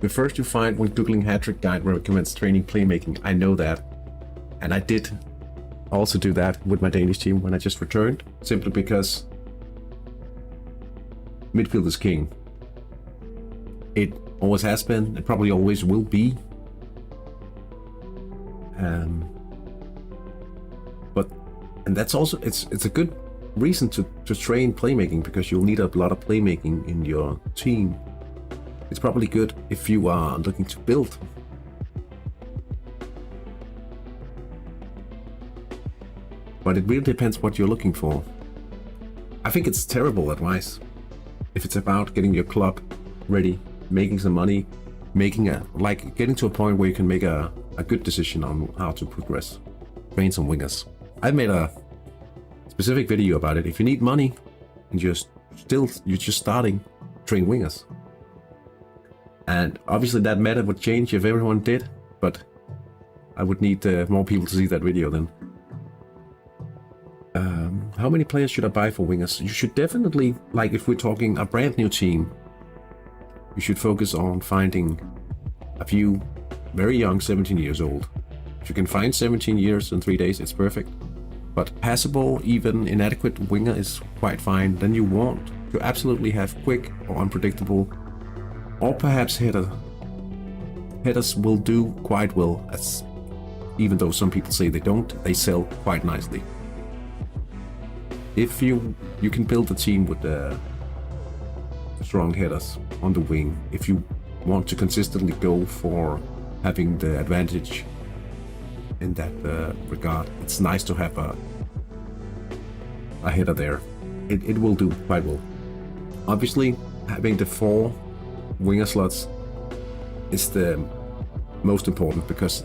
the first you find when googling hattrick guide recommends training playmaking. I know that, and I did also do that with my Danish team when I just returned, simply because midfield is king. It always has been, it probably always will be. And that's also, it's a good reason to train playmaking, because you'll need a lot of playmaking in your team. It's probably good if you are looking to build. But it really depends what you're looking for. I think it's terrible advice if it's about getting your club ready, making some money, getting to a point where you can make a good decision on how to progress, train some wingers. I've made a specific video about it. If you need money and you're just starting, train wingers. And obviously that meta would change if everyone did, but I would need more people to see that video then. How many players should I buy for wingers? You should definitely, like if we're talking a brand new team, you should focus on finding a few very young 17 years old. If you can find 17 years in 3 days, it's perfect. But passable, even inadequate winger is quite fine. Then you want to absolutely have quick or unpredictable, or perhaps header. Headers will do quite well, as even though some people say they don't, they sell quite nicely. If you can build a team with strong headers on the wing, if you want to consistently go for having the advantage in that regard, it's nice to have a header there. It will do quite well. Obviously, having the 4 winger slots is the most important, because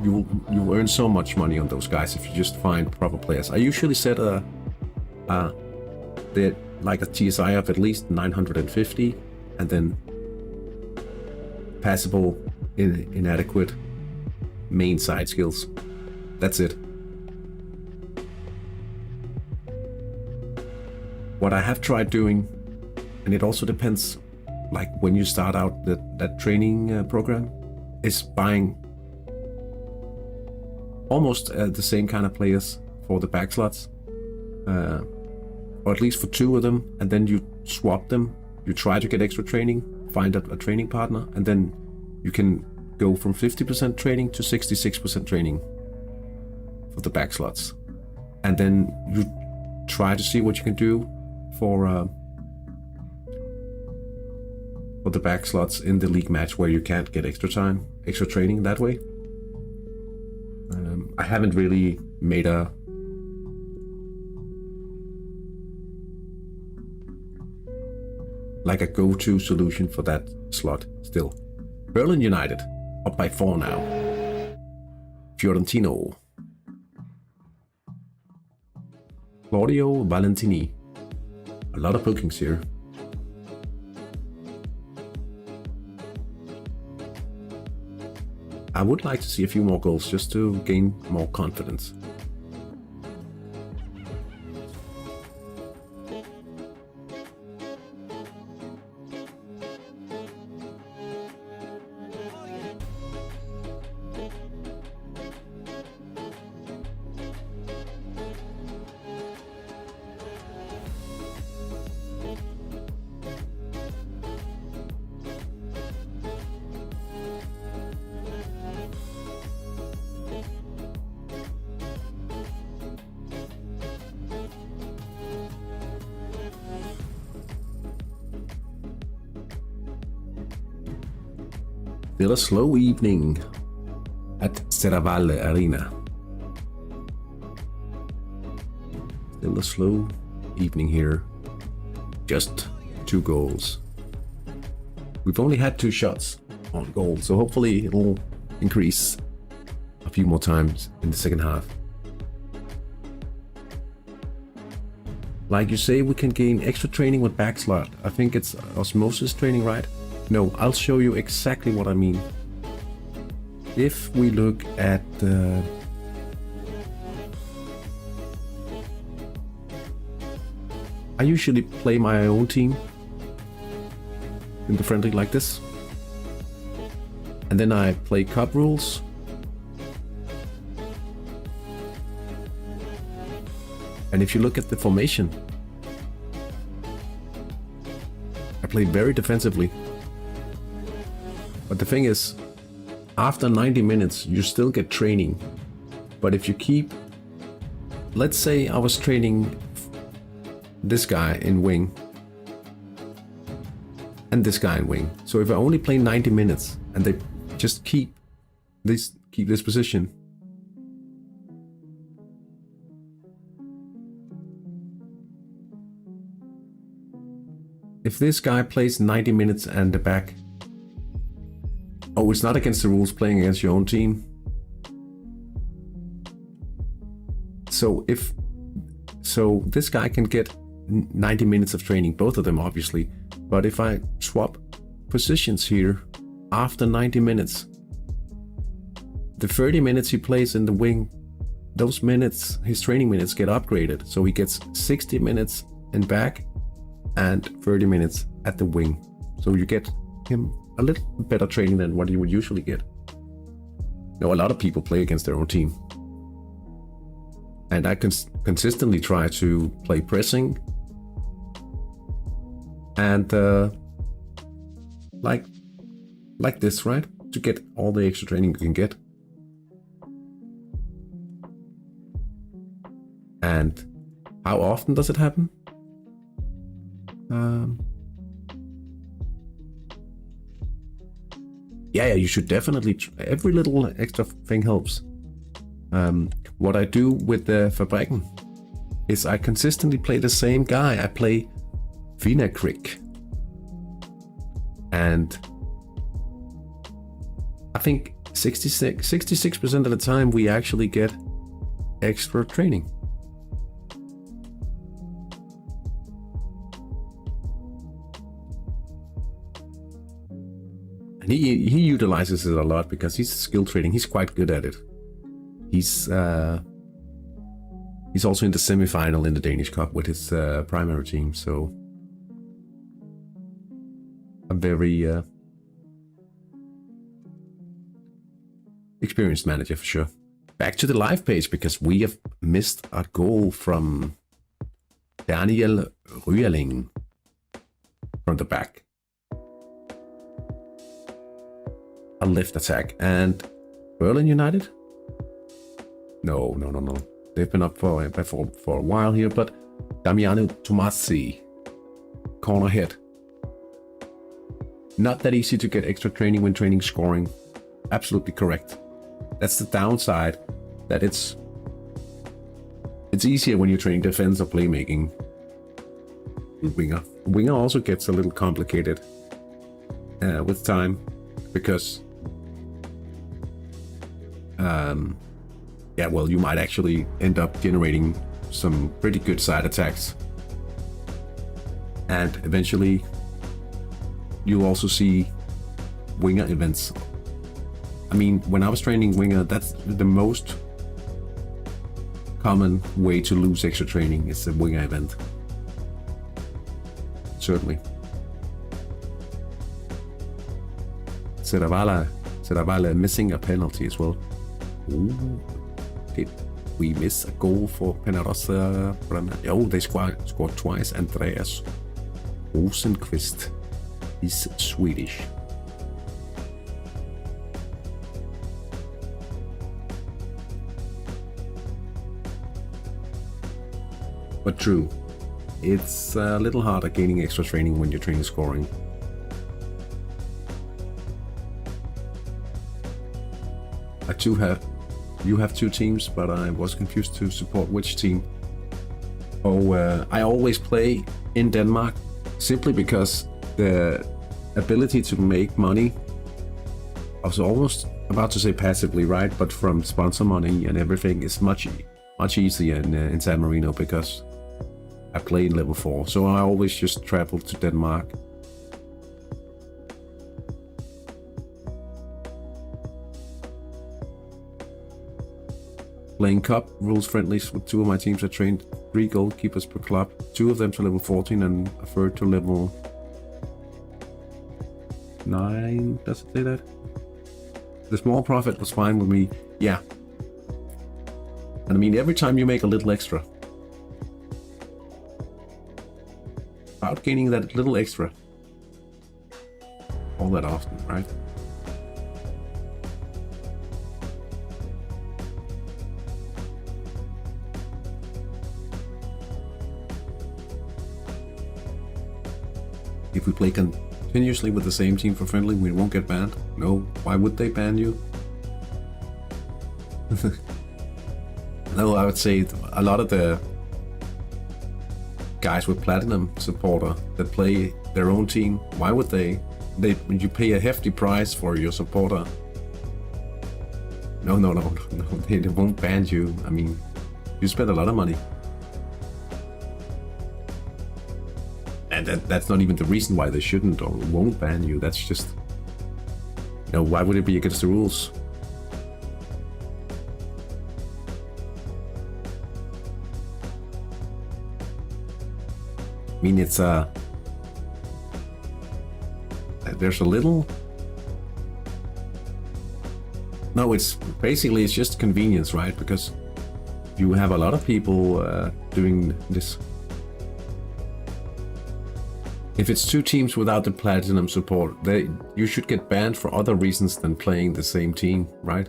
you earn so much money on those guys if you just find proper players. I usually set a TSI of at least 950, and then passable, inadequate, main side skills. That's it. What I have tried doing, and it also depends, like when you start out that training program, is buying almost the same kind of players for the back slots, or at least for 2 of them, and then you swap them. You try to get extra training, find a training partner, and then you can go from 50% training to 66% training for the back slots. And then you try to see what you can do for the back slots in the league match where you can't get extra time, extra training that way. I haven't really made a go-to solution for that slot still. Berlin United, up by 4 now. Fiorentino. Claudio Valentini. A lot of bookings here. I would like to see a few more goals just to gain more confidence. Still a slow evening at Serravalle Arena. Still a slow evening here. Just 2 goals. We've only had 2 shots on goal, so hopefully it'll increase a few more times in the second half. Like you say, we can gain extra training with back slot. I think it's osmosis training, right? No, I'll show you exactly what I mean. If we look at I usually play my own team in the friendly like this. And then I play cup rules. And if you look at the formation, I play very defensively. But the thing is, after 90 minutes, you still get training. But if you keep, let's say I was training this guy in wing and this guy in wing. So if I only play 90 minutes and they just keep this position, if this guy plays 90 minutes and the back, oh, it's not against the rules playing against your own team. So this guy can get 90 minutes of training, both of them obviously. But if I swap positions here after 90 minutes, the 30 minutes he plays in the wing, those minutes, his training minutes get upgraded. So he gets 60 minutes in back and 30 minutes at the wing. So you get him a little better training than what you would usually get. Now, a lot of people play against their own team. And I consistently try to play pressing and like this, right? To get all the extra training you can get. And how often does it happen? Yeah, you should definitely. Every little extra thing helps. What I do with the Fabrikken is I consistently play the same guy. I play hattrick, and I think 66% of the time we actually get extra training. And he utilizes it a lot because he's skill trading. He's quite good at it. He's also in the semi-final in the Danish Cup with his primary team, so a very experienced manager for sure. Back to the live page because we have missed a goal from Daniel Rüeling from the back. A left attack. And Berlin United? No. They've been up for a while here, but Damiano Tomasi, corner hit. Not that easy to get extra training when training scoring. Absolutely correct. That's the downside, that it's easier when you're training defense or playmaking. Winger also gets a little complicated with time because yeah, well, you might actually end up generating some pretty good side attacks. And eventually, you'll also see winger events. I mean, when I was training winger, that's the most common way to lose extra training is a winger event. Certainly. Seravala missing a penalty as well. Ooh. Did we miss a goal for Penarosa? Oh, they scored twice. Andreas Rosenqvist. He's Swedish. But true, it's a little harder gaining extra training when you're training scoring. You have two teams, but I was confused to support which team. Oh, I always play in Denmark simply because the ability to make money, I was almost about to say passively, right? But from sponsor money and everything is much easier in San Marino because I play in level 4. So I always just travel to Denmark. Playing cup rules friendlies with 2 of my teams. I trained 3 goalkeepers per club, 2 of them to level 14 and a third to level 9. Does it say that? The small profit was fine with me. Yeah. And I mean, every time you make a little extra, about gaining that little extra all that often, right? If we play continuously with the same team for friendly, we won't get banned. No, why would they ban you? No, I would say a lot of the guys with platinum supporter that play their own team, why would they? You pay a hefty price for your supporter. No, they won't ban you. I mean, you spend a lot of money. And that's not even the reason why they shouldn't or won't ban you. That's just, why would it be against the rules? I mean, it's there's a little. No, it's just convenience, right? Because you have a lot of people doing this. If it's two teams without the platinum support, you should get banned for other reasons than playing the same team, right?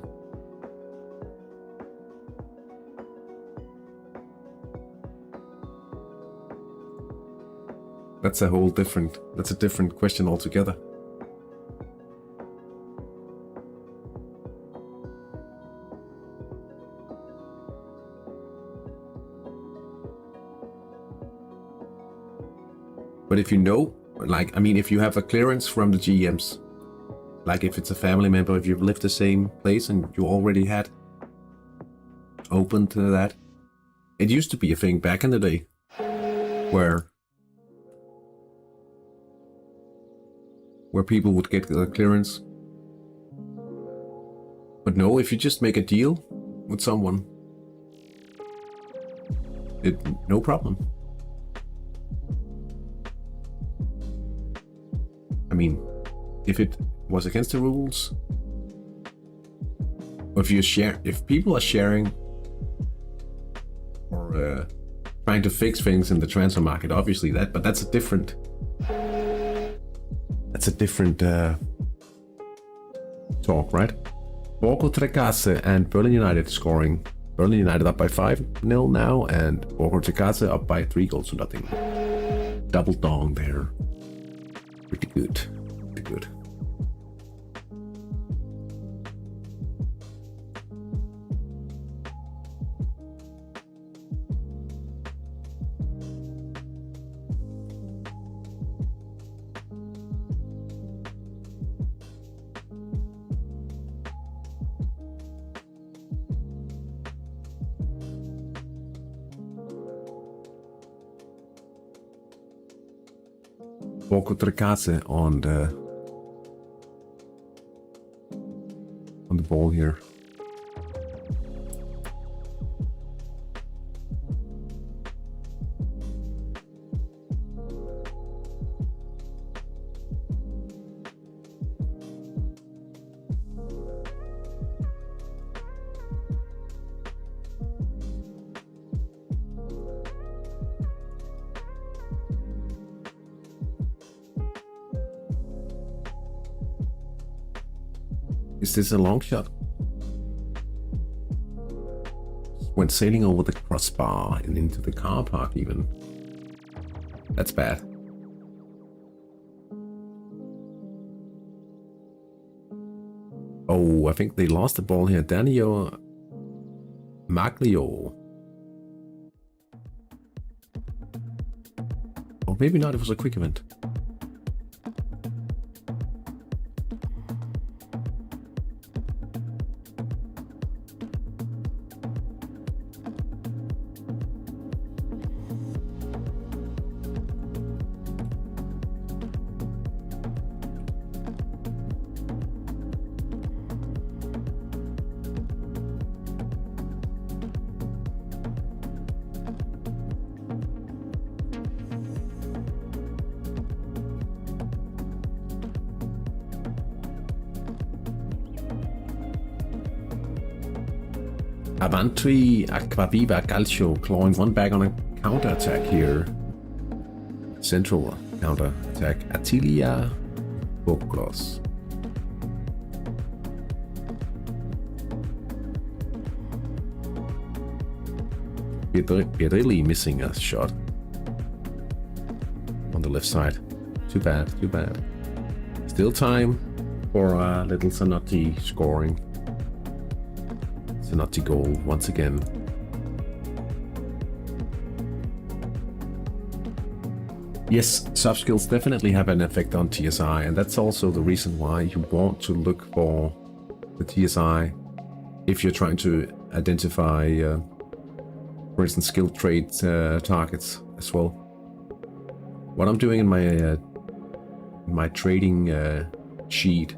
That's a different question altogether. But if if you have a clearance from the GMs, like if it's a family member, if you've lived the same place and you already had open to that, it used to be a thing back in the day where people would get the clearance. But no, if you just make a deal with someone, no problem. I mean, if it was against the rules, or if people are sharing or trying to fix things in the transfer market, obviously that's a different talk, right? Borgo Trecase and Berlin United scoring. Berlin United up by 5-0 now, and Borgo Trecase up by 3-0. Double dong there. Pretty good. Borgo Trecase on the ball here. Is this a long shot? Went sailing over the crossbar and into the car park even. That's bad. Oh, I think they lost the ball here. Danio Maglio. Or maybe not, it was a quick event. Avanti Aquaviva Calcio clawing one back on a counter-attack here. Central counter-attack. Attilia Bokros. Really missing a shot on the left side. Too bad, too bad. Still time for a little Zanotti scoring. Zanotti goal once again. Yes, soft skills definitely have an effect on TSI, and that's also the reason why you want to look for the TSI if you're trying to identify, for instance, skill trait targets as well. What I'm doing in my trading sheet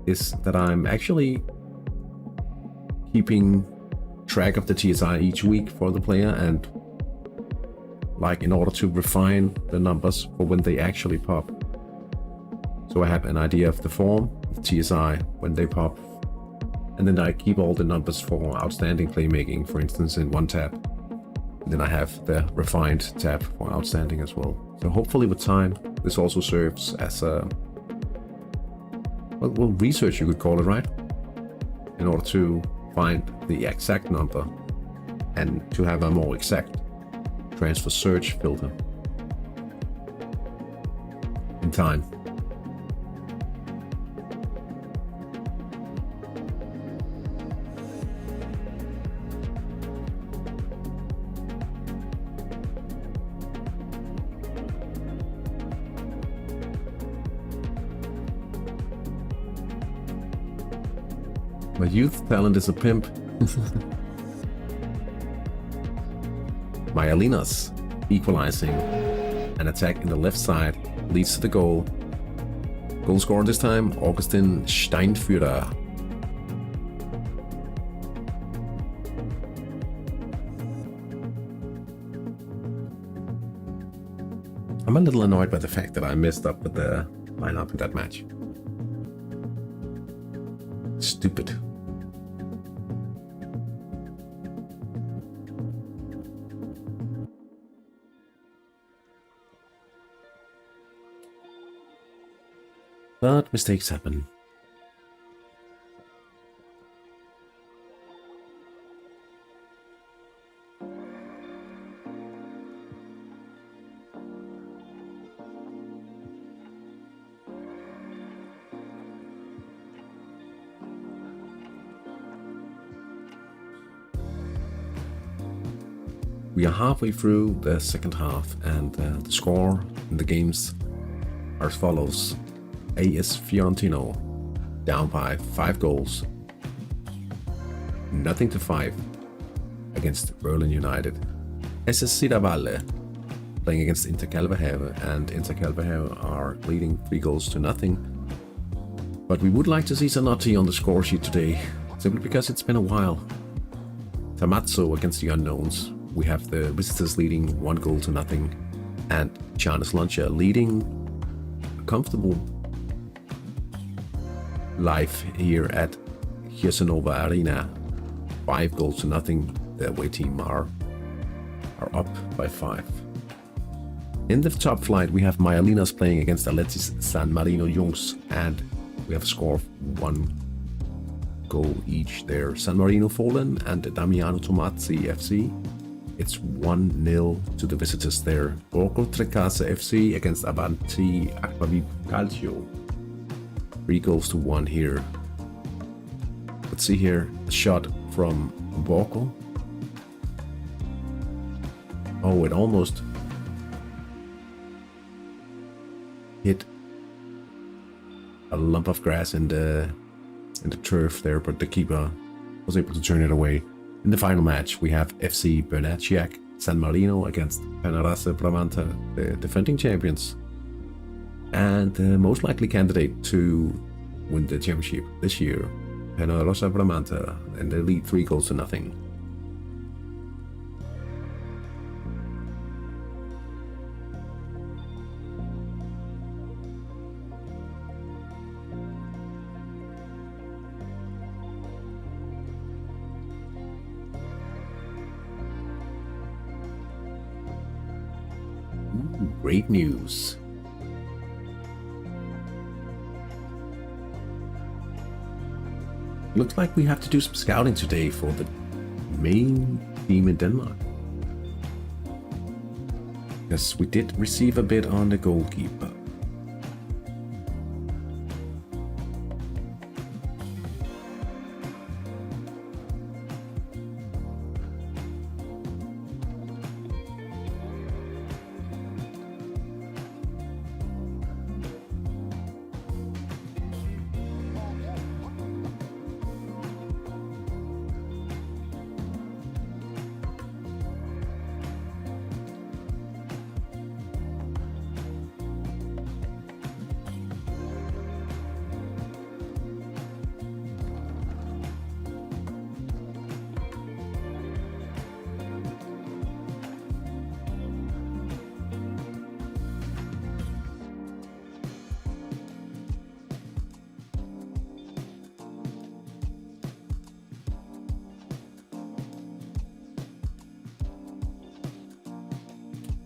is that I'm actually keeping track of the TSI each week for the player, and like in order to refine the numbers for when they actually pop. So I have an idea of the form of TSI when they pop, and then I keep all the numbers for outstanding playmaking, for instance, in one tab. And then I have the refined tab for outstanding as well. So hopefully with time, this also serves as a well, research you could call it, right? In order to find the exact number and to have a more exact transfer search filter in time. My youth talent is a pimp. Myalinas equalizing. An attack in the left side leads to the goal. Goal scorer this time, Augustin Steinführer. I'm a little annoyed by the fact that I messed up with the lineup in that match. Stupid. But mistakes happen. We are halfway through the second half, and the score in the games are as follows. AS Fiorentino down by 5 goals, 0-5 against Berlin United. SS Valle playing against Inter Calvehave, and Inter Calvehave are leading 3-0. But we would like to see Zanotti on the score sheet today, simply because it's been a while. Tamazzo against the Unknowns. We have the visitors leading 1-0, and Giannis Lancia leading a comfortable life here at Hirsenova Arena. 5-0. The away team are up by 5. In the top flight, we have Myalinas playing against Aletis San Marino Jungs, and we have a score of 1 goal each there. San Marino Fallen and Damiano Tomazzi FC. It's 1-0 to the visitors there. Borgo Trecase FC against Avanti Aquaviva Calcio. 3-1 here. Let's see here, a shot from Borgo. Oh, it almost hit a lump of grass in the turf there, but the keeper was able to turn it away. In the final match, we have FC Bernaciac San Marino against Penarase Bramante, the defending champions, and the most likely candidate to win the championship this year, Penarase Bramante, and they lead 3-0. Great news. Looks like we have to do some scouting today for the main team in Denmark. Yes, we did receive a bid on the goalkeeper.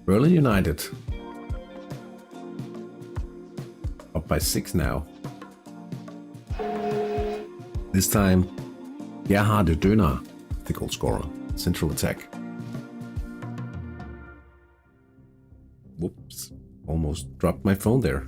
Berlin United up by 6 now. This time, Gerhard Döner, the goal scorer, central attack. Whoops, almost dropped my phone there.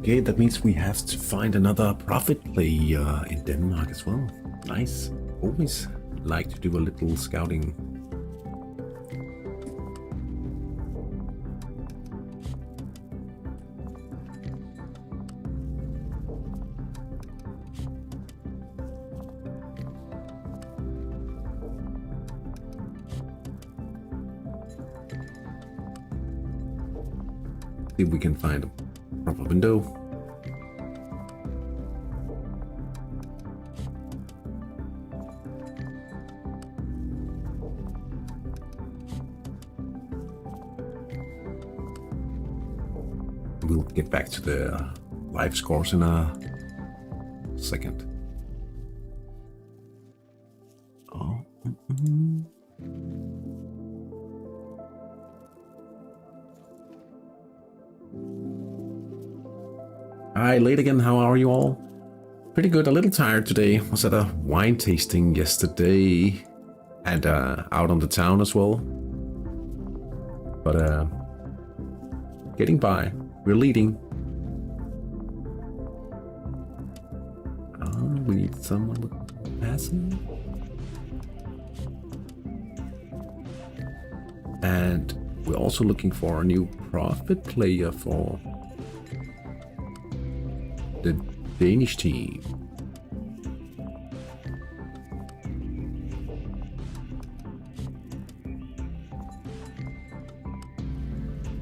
Okay, that means we have to find another profit player in Denmark as well. Nice. Always like to do a little scouting. See if we can find a proper window. We'll get back to the live scores in a second. Oh. Hi, late again. How are you all? Pretty good. A little tired today. Was at a wine tasting yesterday and out on the town as well. But getting by. We're leading. Oh, we need someone with passing. And we're also looking for a new profit player for the Danish team.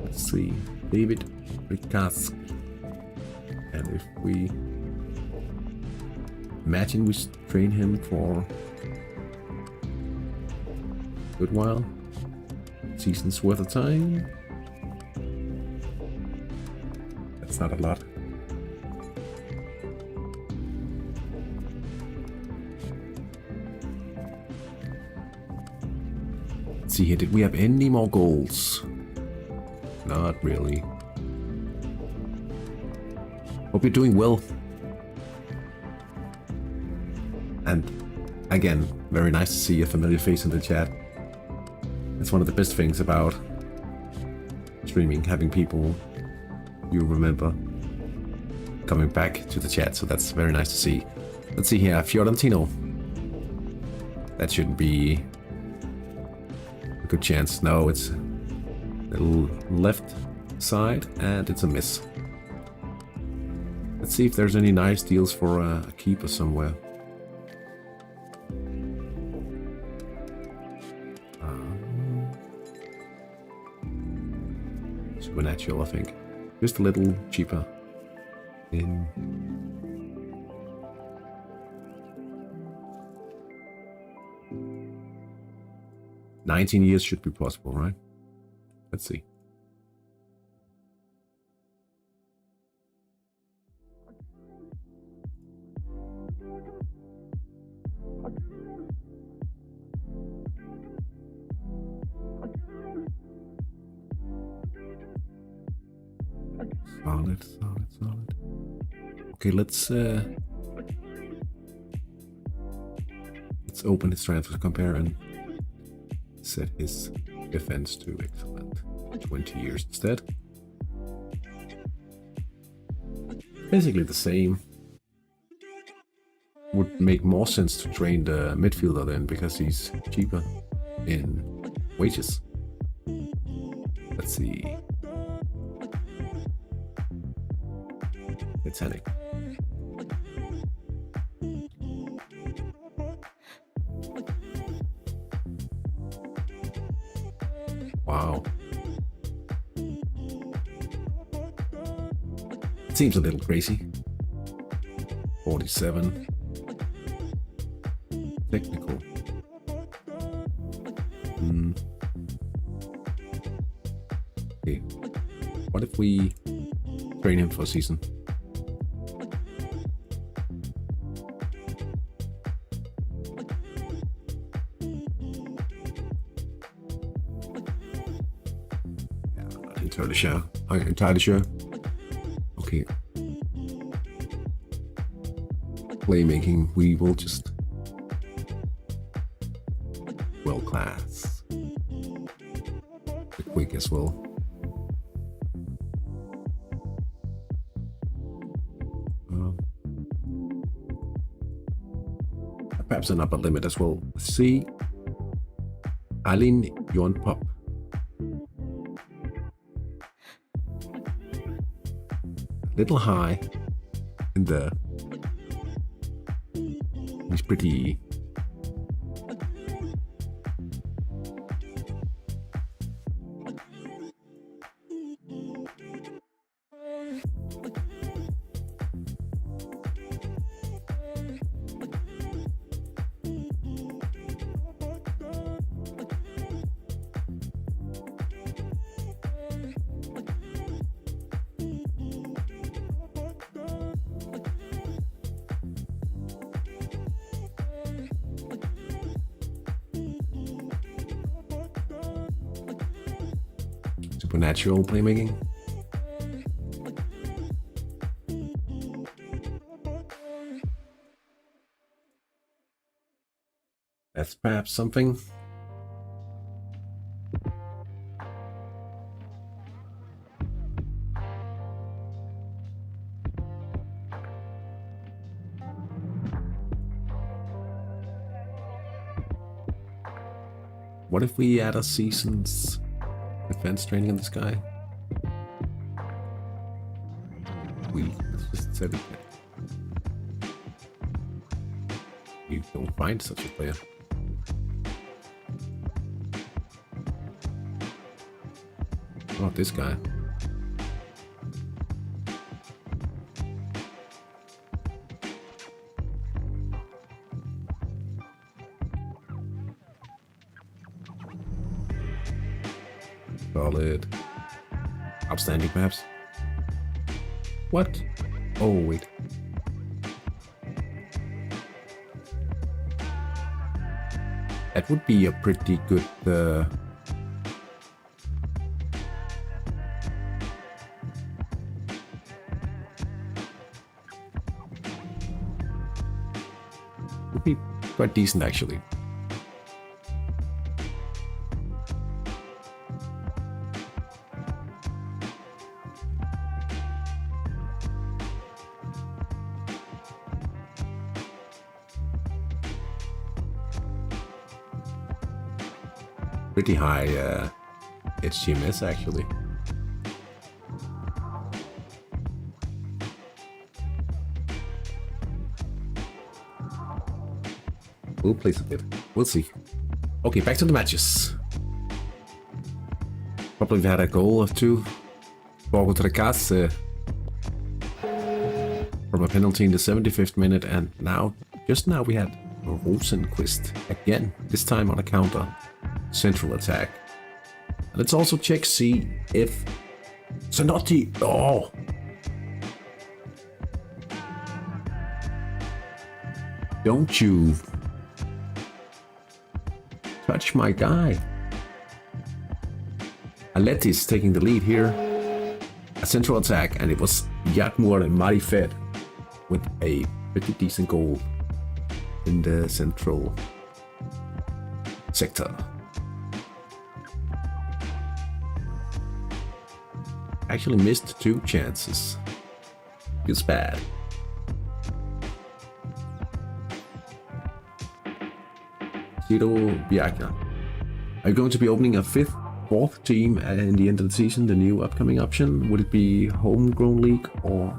Let's see. David Rikask. And if we imagine we train him for a good while, season's worth of time. That's not a lot. Let's see here, did we have any more goals? Not really. Hope you're doing well. And again, very nice to see a familiar face in the chat. It's one of the best things about streaming, having people you remember coming back to the chat, so that's very nice to see. Let's see here, Fiorentino. That shouldn't be a good chance. No, it's a little left. side, and it's a miss. Let's see if there's any nice deals for a keeper somewhere. Supernatural, I think. Just a little cheaper. In 19 years should be possible, right? Let's see. Solid. Okay, let's open his transfer compare and set his defense to excellent. 20 years instead. Basically the same. Would make more sense to train the midfielder then, because he's cheaper in wages. Let's see. Titanic. Wow. It seems a little crazy. 47. Technical. Okay. What if we train him for a season? I'm entirely sure. Okay. Playmaking, we will just world class. Quick as well. Perhaps an upper limit as well. Let's see. Alin Yon Pop. Little high in there. He's pretty. Supernatural playmaking. That's perhaps something. What if we add a season's defense training on this guy? Let's just set it there. You don't find such a player. Not this guy. Solid. Outstanding, perhaps. What? Oh, wait. That would be a pretty good... would be quite decent, actually. Pretty high HTMS, actually. We'll place a bit. We'll see. Okay, back to the matches. Probably had a goal or two. Borgo Trecasse from a penalty in the 75th minute, and now, just now, we had Rosenquist again, this time on a counter. Central attack. And let's also check, see if Zanotti. Oh! Don't you touch my guy. Aletis taking the lead here. A central attack, and it was Jagmur and Marifet with a pretty decent goal in the central sector. Actually missed 2 chances. Feels bad. Ciro Bianca. Are you going to be opening a 4th team in the end of the season, the new upcoming option? Would it be homegrown league or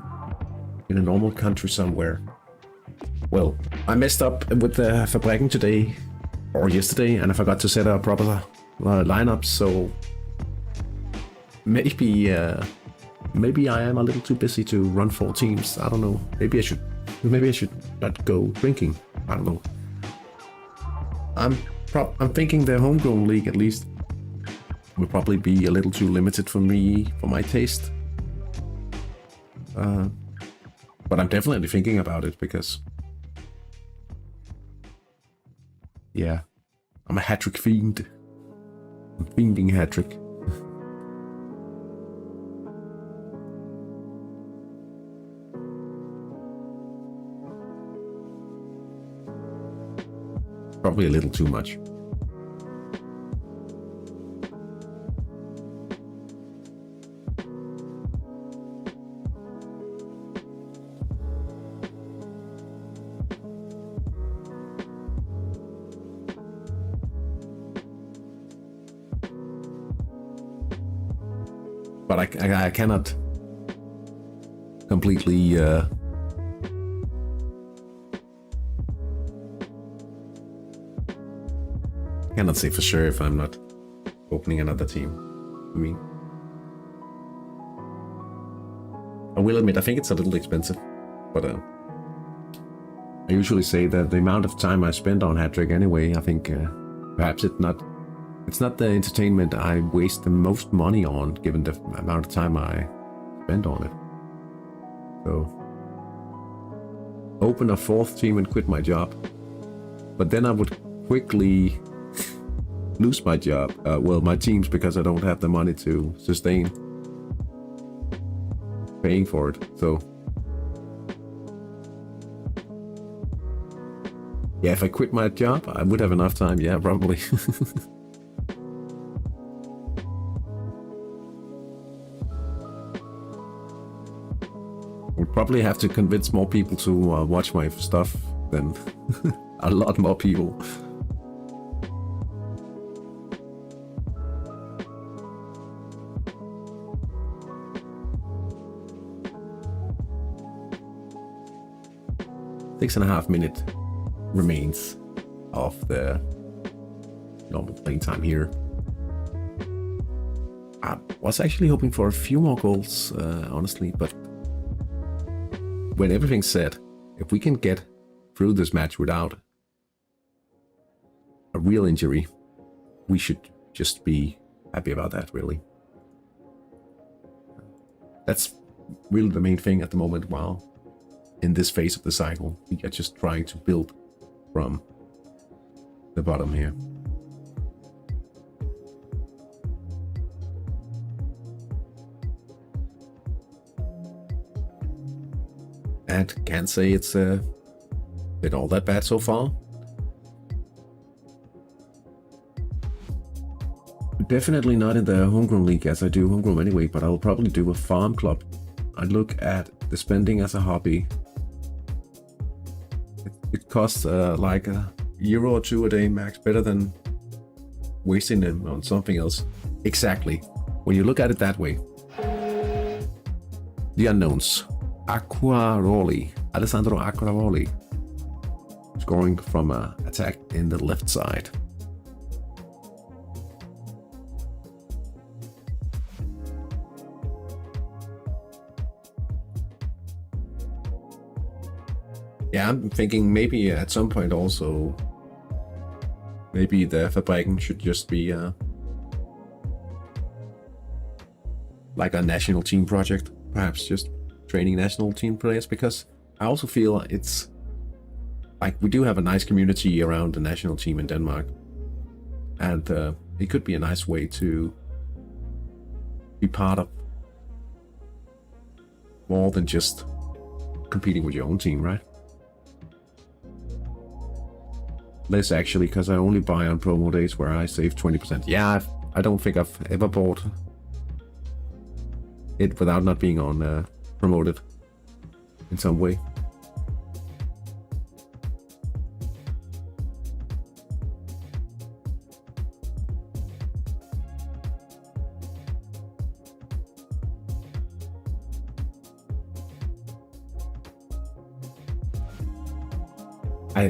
in a normal country somewhere? Well, I messed up with the Fabriken today, or yesterday, and I forgot to set a proper lineup, so maybe I am a little too busy to run 4 teams. I don't know. Maybe I should not go drinking. I don't know. I'm thinking the homegrown league at least will probably be a little too limited for me, for my taste. But I'm definitely thinking about it because, yeah, I'm a hattrick fiend. I'm fiending hattrick. Probably a little too much. But I cannot completely cannot say for sure if I'm not opening another team. I mean, I will admit I think it's a little expensive, but I usually say that the amount of time I spend on hattrick anyway, I think perhaps it's not the entertainment I waste the most money on, given the amount of time I spend on it. So, open a 4th team and quit my job. But then I would quickly lose my job, well, my teams, because I don't have the money to sustain paying for it. So, yeah, if I quit my job, I would have enough time. Yeah, probably. Would probably have to convince more people to watch my stuff than a lot more people. Six and a half minute remains of the normal playing time here. I was actually hoping for a few more goals, honestly, but when everything's said, if we can get through this match without a real injury, we should just be happy about that, really. That's really the main thing at the moment. While in this phase of the cycle, we are just trying to build from the bottom here. And can't say it's been all that bad so far. Definitely not in the homegrown league, as I do homegrown anyway, but I'll probably do a farm club. I'd look at the spending as a hobby. It costs like €1 or 2 a day max, better than wasting them on something else. Exactly. When you look at it that way. The unknowns. Acquaroli, Alessandro Acquaroli, scoring from an attack in the left side. Yeah, I'm thinking maybe at some point also, maybe the Fabriken should just be like a national team project, perhaps just training national team players, because I also feel it's like we do have a nice community around the national team in Denmark, and it could be a nice way to be part of more than just competing with your own team, right? Less actually, because I only buy on promo days where I save 20%. Yeah, I don't think I've ever bought it without not being on promoted in some way.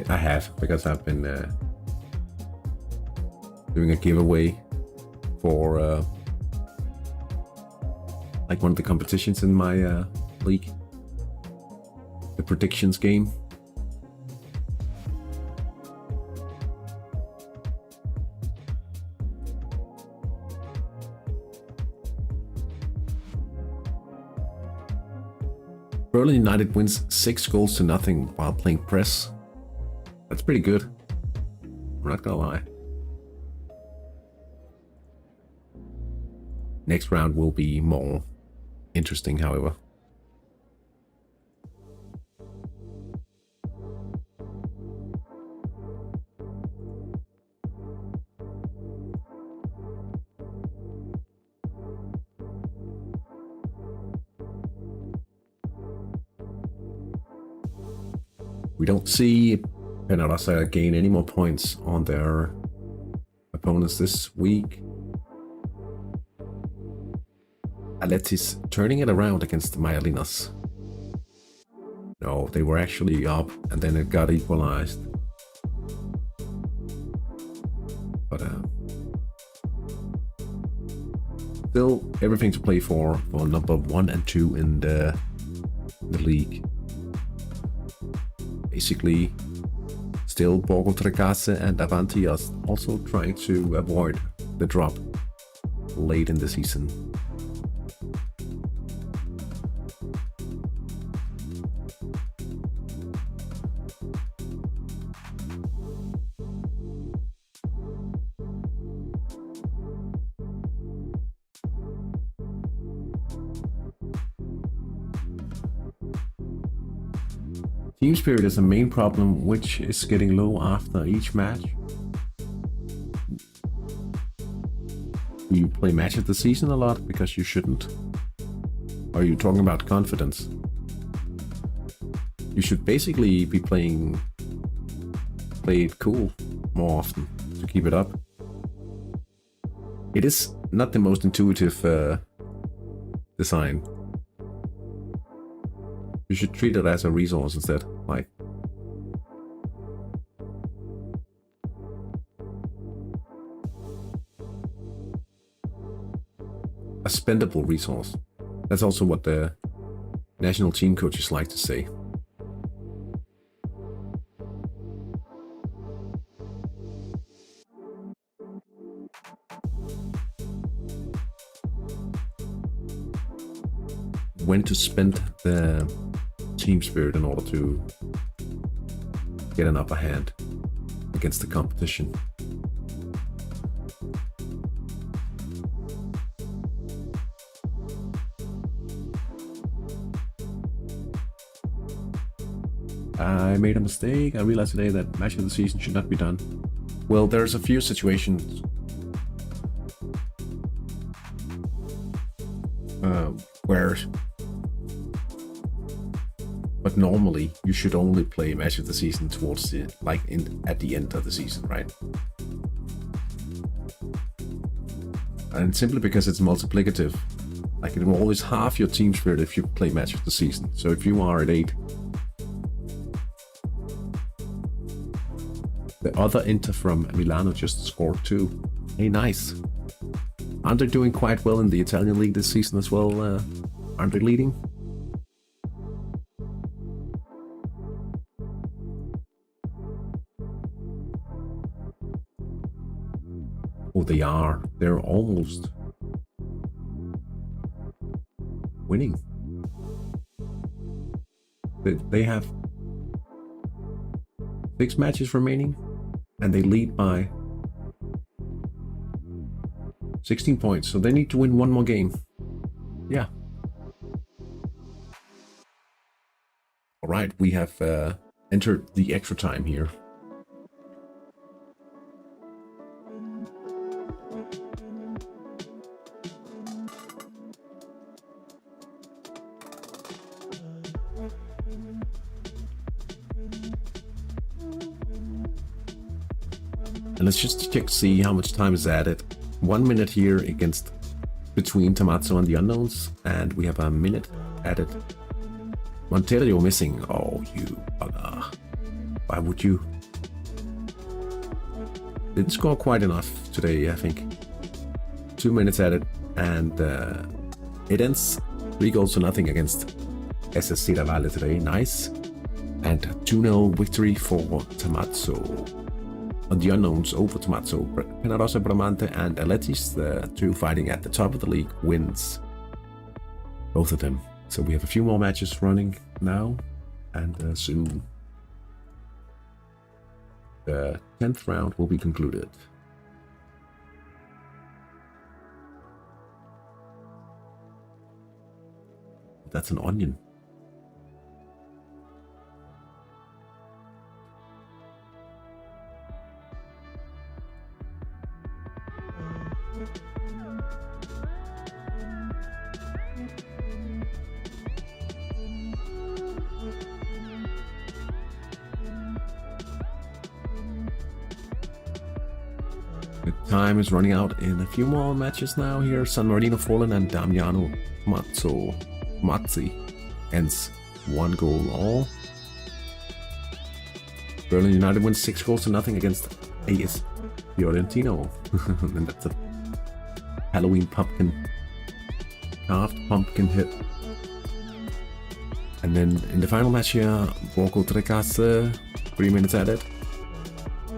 I have, because I've been doing a giveaway for like one of the competitions in my league, the predictions game. Berlin United wins 6-0 while playing press. That's pretty good. I'm not gonna lie. Next round will be more interesting, however. We don't see Penarasa gain any more points on their opponents this week. Aletis turning it around against the Mayalinas. No, they were actually up and then it got equalized. But still everything to play for number 1 and 2 in the league. Basically, still Borgo Trecase and Avanti are also trying to avoid the drop late in the season. Team spirit is a main problem, which is getting low after each match. Do you play match of the season a lot? Because you shouldn't. Are you talking about confidence? You should basically be play it cool more often to keep it up. It is not the most intuitive design. You should treat it as a resource instead, like a spendable resource. That's also what the national team coaches like to say. When to spend the team spirit in order to get an upper hand against the competition. I made a mistake. I realized today that match of the season should not be done. Well, there's a few situations where, but normally you should only play match of the season towards the at the end of the season, right? And simply because it's multiplicative, like it will always halve your team spirit if you play match of the season. So if you are at 8, The other Inter from Milano just scored 2. Hey, nice. Aren't they doing quite well in the Italian league this season as well? Aren't they leading? Oh, they are. They're almost winning. They have 6 matches remaining, and they lead by 16 points. So they need to win 1 more game. Yeah. All right, we have entered the extra time here. And let's just check to see how much time is added. 1 minute here against between Tommaso and the Unknowns, and we have a minute added. Monterio missing. Oh, you bugger. Why would you? Didn't score quite enough today, I think. 2 minutes added, and it ends 3 goals to nothing against SS Valle today. Nice. And 2-0 victory for Tommaso. On the Unknowns over Tommaso, Penarosa, Bramante and Aletis, the 2 fighting at the top of the league, wins both of them. So we have a few more matches running now, and soon the 10th round will be concluded. That's an onion. The time is running out in a few more matches now here. San Marino fallen and Damiano Mazzi ends 1 goal all. Berlin United wins 6 goals to nothing against AS Fiorentino. And that's a Halloween pumpkin, carved pumpkin hit. And then in the final match here, Borgo Trecase, 3 minutes added,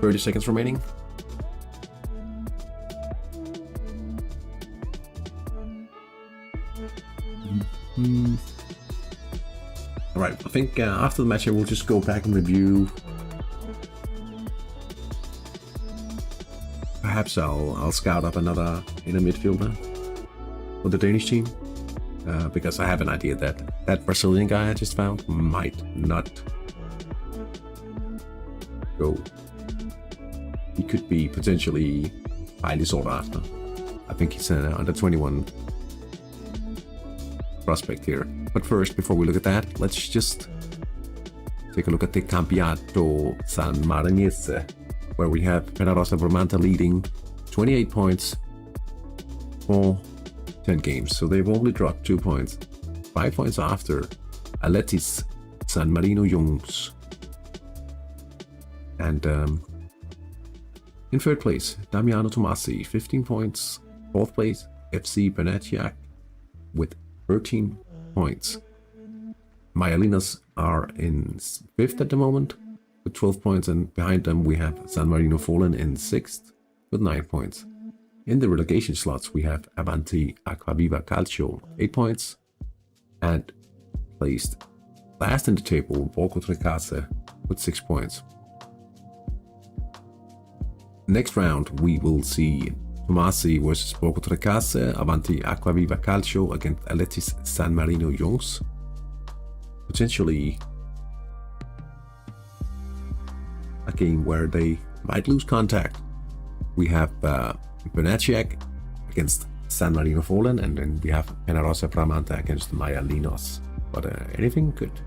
30 seconds remaining. Alright, I think after the match here we'll just go back and review. Perhaps I'll scout up another inner midfielder for the Danish team, because I have an idea that that Brazilian guy I just found might not go. He could be potentially highly sought after. I think he's an under 21 prospect here. But first, before we look at that, let's just take a look at the Campionato San Marinese, where we have Penarosa Bramante leading 28 points for 10 games. So they've only dropped 2 points. 5 points after Aletis San Marino Jungs. And in 3rd place, Damiano Tomasi, 15 points. 4th place, FC Benaciac with 13 points. Mayalinas are in 5th at the moment with 12 points, and behind them we have San Marino Fallen in 6th with 9 points. In the relegation slots we have Avanti Acquaviva Calcio 8 points, and placed last in the table Borgo Trecase with 6 points. Next round we will see Tomasi versus Borgo Trecase, Avanti Acquaviva Calcio against Aletis San Marino Jungs. Potentially a game where they might lose contact. We have Benaciac against San Marino Fallen, and then we have Penarosa Bramante against Mayalinos. But anything good.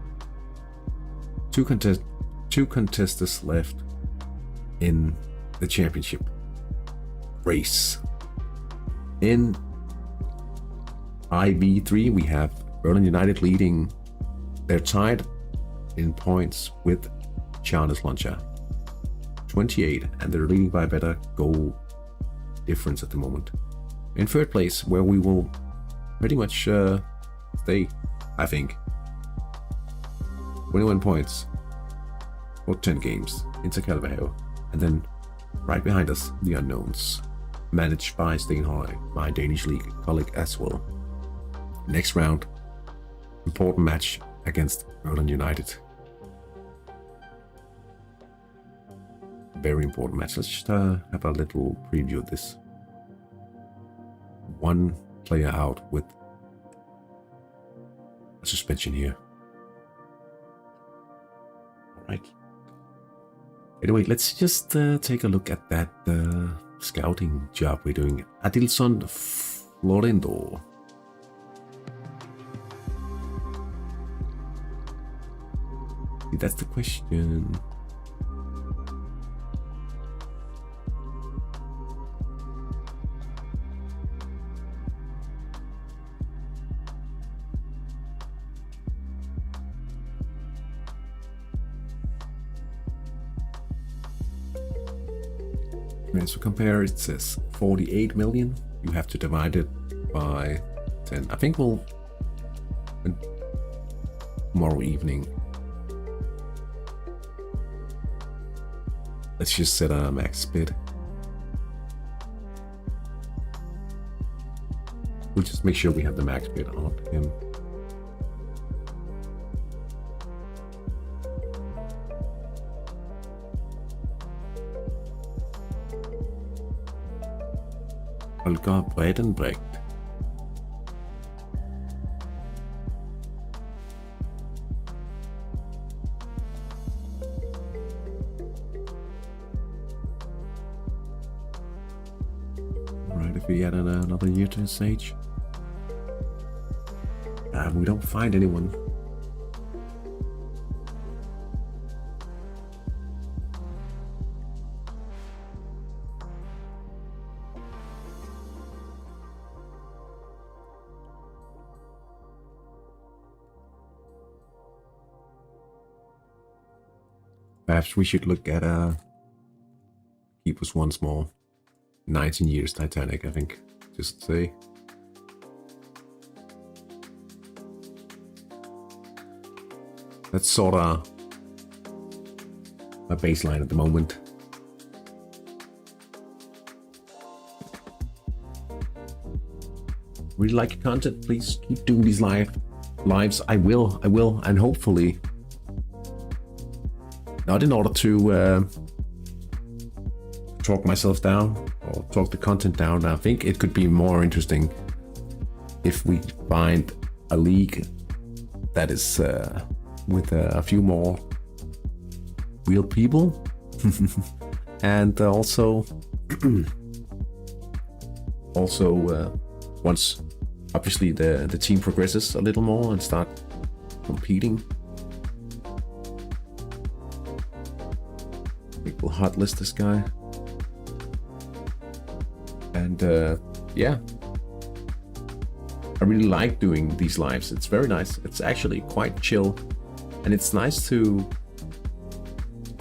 Two contestants left in the championship race. In IB3 we have Berlin United leading. They're tied in points with Charles Lancha. 28, and they're leading by a better goal difference at the moment. In third place, where we will pretty much stay, I think. 21 points for 10 games, Inter Calvajo. And then right behind us, the unknowns, managed by Stenhøj, my Danish league colleague as well. Next round, important match against Merlin United. Very important match. Let's just have a little preview of this. One player out with a suspension here. Alright. Anyway, let's just take a look at that scouting job we're doing. Adilson Florendo. That's the question. To compare, it says 48 million. You have to divide it by 10. I think we'll tomorrow evening. Let's just set a max bid. We'll just make sure we have the max bid on him. Holger Bredenbrecht. Right, if we add another year to his age. We don't find anyone. Perhaps we should look at keepers once more. 19 years Titanic, I think. Just say. That's sort of my baseline at the moment. Really like your content, please keep doing these lives. I will, and hopefully, not in order to talk myself down or talk the content down. I think it could be more interesting if we find a league that is with a few more real people, and also once obviously the team progresses a little more and start competing. I think we'll hot list this guy, and yeah, I really like doing these lives. It's very nice. It's actually quite chill, and it's nice to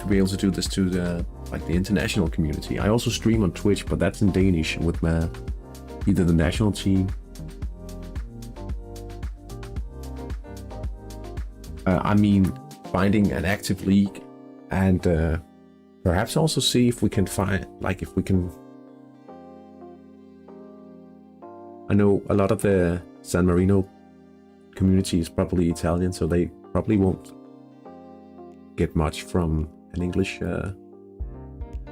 be able to do this to the international community. I also stream on Twitch, but that's in Danish with either the national team. I mean, finding an active league, and perhaps also see if we can find, if we can. I know a lot of the San Marino community is probably Italian, so they probably won't get much from an English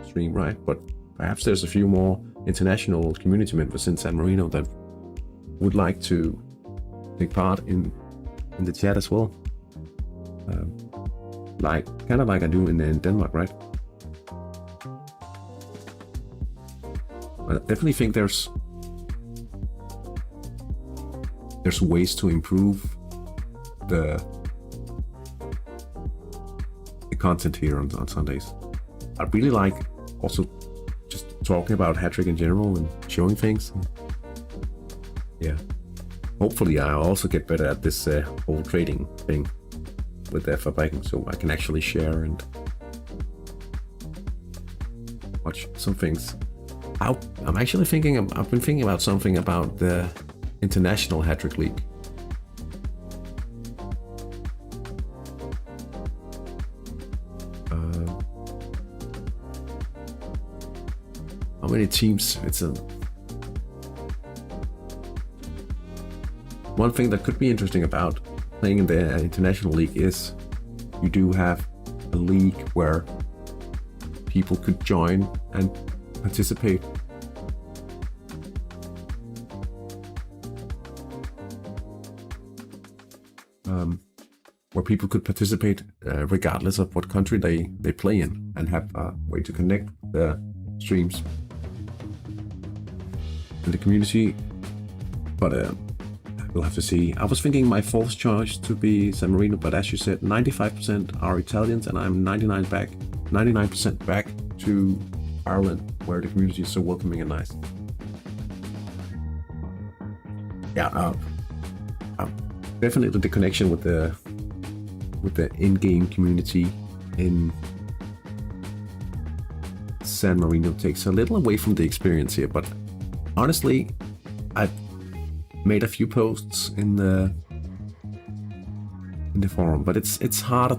stream, right? But perhaps there's a few more international community members in San Marino that would like to take part in the chat as well, kind of like I do in Denmark, right? I definitely think there's ways to improve the content here on Sundays. I really like also just talking about hattrick in general and showing things. Yeah, hopefully I'll also get better at this whole trading thing with the Fabriken, so I can actually share and watch some things. I'm actually thinking. I've been thinking about something about the International Hattrick League. How many teams? It's a one thing that could be interesting about playing in the International League is you do have a league where people could join and participate. Where people could participate regardless of what country they play in, and have a way to connect the streams in the community. But we'll have to see. I was thinking my fourth choice to be San Marino, but as you said, 95% are Italians, and I'm 99% back to Ireland, where the community is so welcoming and nice. Yeah, definitely the connection with the in-game community in San Marino takes a little away from the experience here, but honestly, I've made a few posts in the forum, but it's harder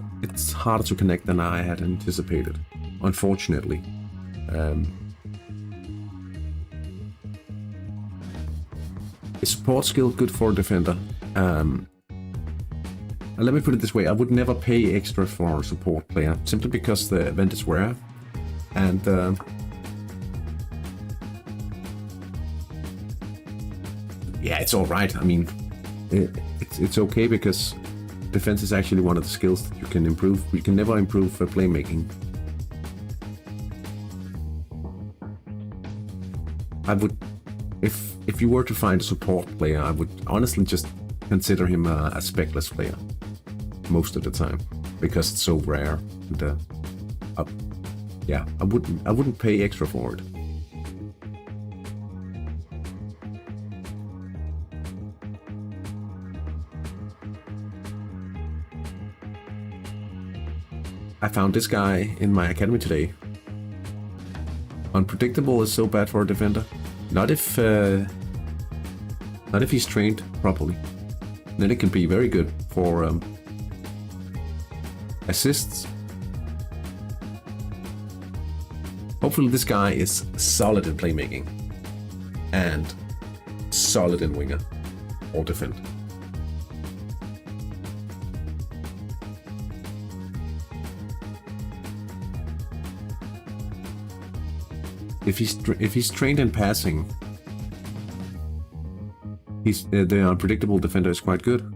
to connect than I had anticipated, unfortunately. Is support skill good for a defender? Let me put it this way: I would never pay extra for a support player, simply because the event is rare, and yeah, it's all right. I mean, it's okay, because defense is actually one of the skills that you can improve. You can never improve playmaking. I would, if you were to find a support player, I would honestly just consider him a specless player most of the time, because it's so rare. And yeah, I wouldn't pay extra for it. I found this guy in my academy today. Unpredictable is so bad for a defender. Not if he's trained properly. Then it can be very good for assists. Hopefully this guy is solid in playmaking and solid in winger or defend. If he's trained in passing, the unpredictable defender is quite good.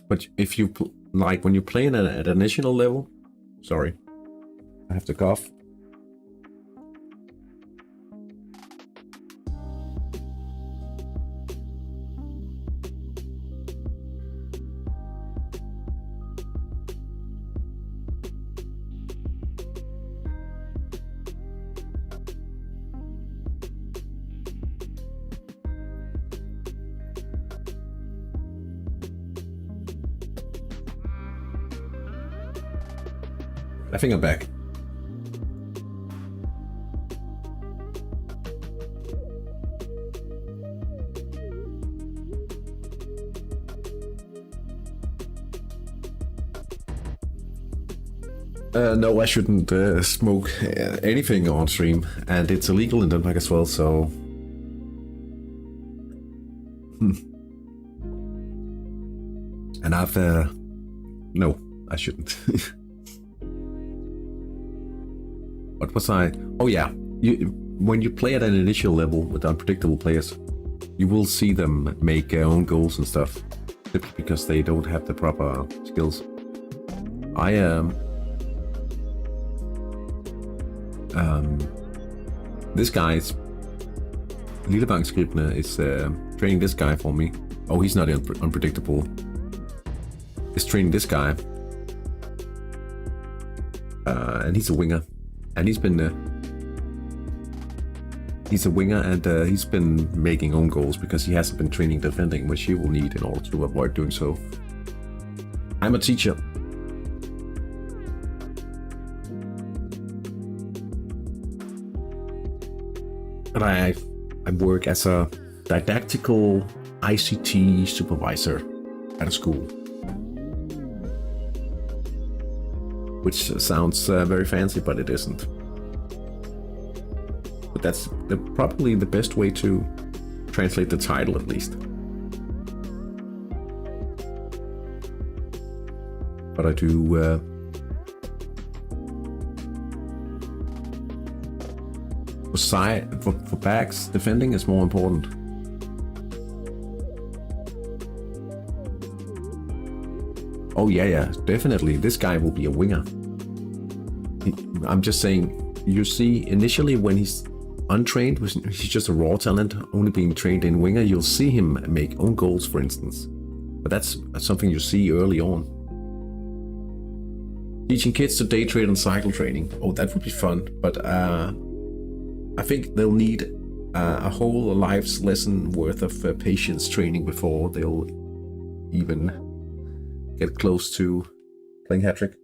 But if you like when you play at a national level, sorry, I have to cough. I think I'm back. No, I shouldn't smoke anything on stream, and it's illegal in Denmark as well, so... And I've... No, I shouldn't. What was I? Oh yeah, when you play at an initial level with unpredictable players, you will see them make own goals and stuff, simply because they don't have the proper skills. This guy's Lillevangskribne is training this guy for me. Oh, he's not unpredictable. He's training this guy, and he's a winger, and he's been He's a winger, and he's been making own goals because he hasn't been training defending, which he will need in order to avoid doing so. I'm a teacher. And I work as a didactical ICT supervisor at a school. Which sounds very fancy, but it isn't. But that's probably the best way to translate the title, at least. But I do for backs, defending is more important. Oh yeah, definitely. This guy will be a winger. I'm just saying, you see, initially when he's untrained, he's just a raw talent, only being trained in winger, you'll see him make own goals, for instance. But that's something you see early on. Teaching kids to day trade and cycle training. Oh, that would be fun. But I think they'll need a whole life's lesson worth of patience training before they'll even get close to playing hattrick.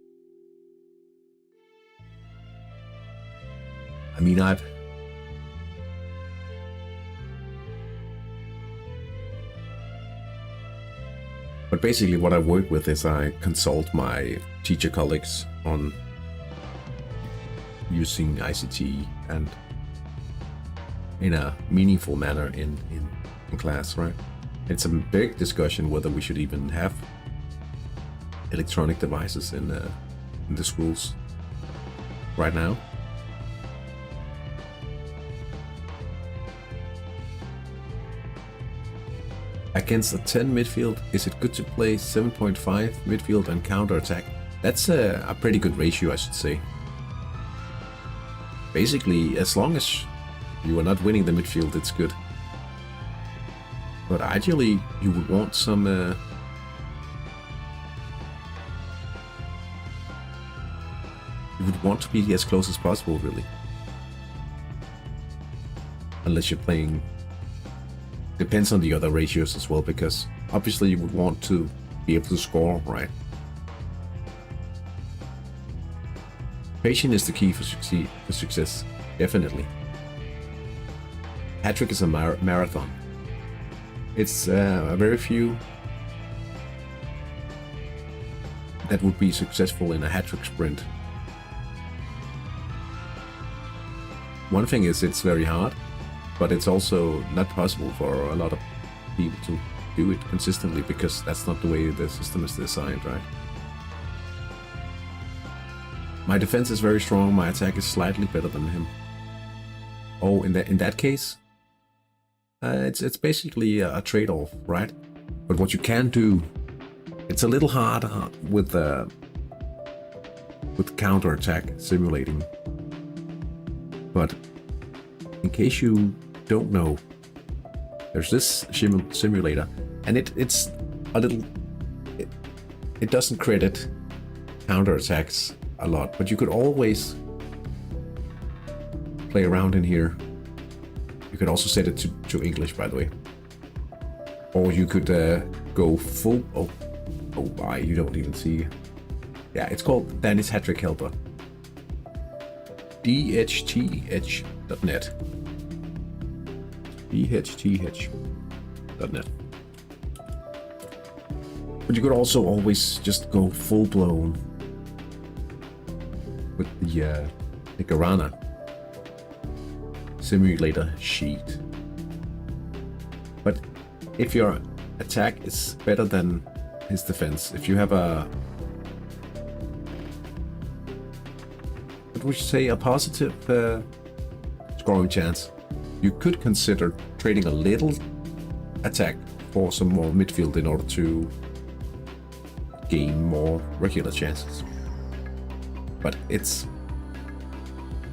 I mean, but basically what I work with is I consult my teacher colleagues on using ICT and in a meaningful manner in class, right? It's a big discussion whether we should even have electronic devices in the schools right now. Against a 10 midfield, is it good to play 7.5 midfield and counter attack? That's a pretty good ratio, I should say. Basically, as long as you are not winning the midfield, it's good. But ideally, you would want some you would want to be as close as possible, really. Unless you're playing... Depends on the other ratios as well, because obviously you would want to be able to score, right? Patience is the key for success, definitely. Hattrick is a marathon. It's very few that would be successful in a hattrick sprint. One thing is, it's very hard, but it's also not possible for a lot of people to do it consistently, because that's not the way the system is designed, right? My defense is very strong, my attack is slightly better than him. Oh, in that case, it's basically a trade-off, right? But what you can do, it's a little harder with counter-attack simulating. But in case you don't know, there's this simulator, and it's a little... It doesn't credit counter-attacks a lot, but you could always play around in here. You could also set it to English, by the way. Or you could go full... Oh, why? You don't even see... Yeah, it's called Danny's Hattrick Helper. DHTH.net. DHTH.net. But you could also always just go full-blown with the Garana simulator sheet. But if your attack is better than his defense, if you have a... what would you say, a positive scoring chance, you could consider trading a little attack for some more midfield in order to gain more regular chances. But